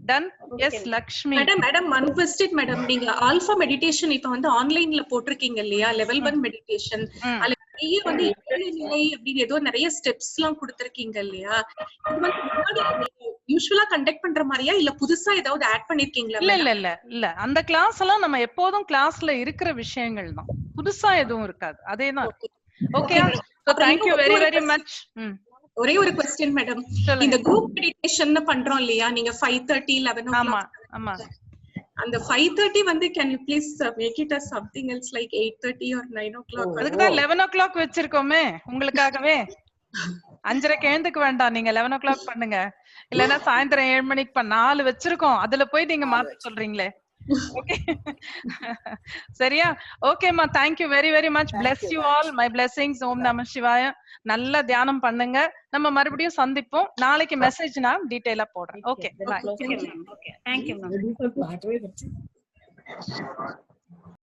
Done. Yes Lakshmi madam one question madam, நீங்க ஆல்பா மெடிடேஷன் இப்ப வந்து ஆன்லைன்ல போட்டிருக்கீங்க இல்லையா? லெவல் 1 மெடிடேஷன், அதுல நிறைய வந்து நிலை அப்படின்னு ஏதோ நிறைய ஸ்டெப்ஸ் எல்லாம் கொடுத்திருக்கீங்க இல்லையா? இது வந்து முன்னாடி யூசுவலா கண்டக்ட் பண்ற மாதிரியா இல்ல புதுசா ஏதாவது ஆட் பண்ணிருக்கீங்களா? இல்ல அந்த கிளாஸ் எல்லாம் நம்ம எப்போதும் கிளாஸ்ல இருக்கிற விஷயங்கள் தான், புதுசா எதுவும் இருக்காது, அதேதான். Okay, so thank you very very much. ஒரே ஒரு क्वेश्चन மேடம், இந்த குரூப் மெடிடேஷன் பண்றோம் இல்லையா நீங்க 5:30 11 ஆமா ஆமா, அந்த 5:30 வந்து can you please make it as something else like 8:30 or 9 o'clock? அதுக்கு தான் 11 o'clock வெச்சிருக்கோமே உங்களுக்காகவே. 5:30 எழுந்துக்க வேண்டாம், நீங்க 11 o'clock பண்ணுங்க. இல்லனா சாயந்தரம் 7 மணிக்கு 4 வெச்சிருக்கோம், அதுல போய் நீங்க மாத்த சொல்றீங்களே. ஓகே சரியா? ஓகேம்மா, thank you very very much. Bless you all. My blessings. ஓம் நம சிவாய. நல்ல தியானம் பண்ணுங்க. நம்ம மறுபடியும் சந்திப்போம். நாளைக்கு மெசேஜ் நான் டீடைலா போடுறேன். Okay, bye. Thank you ma'am.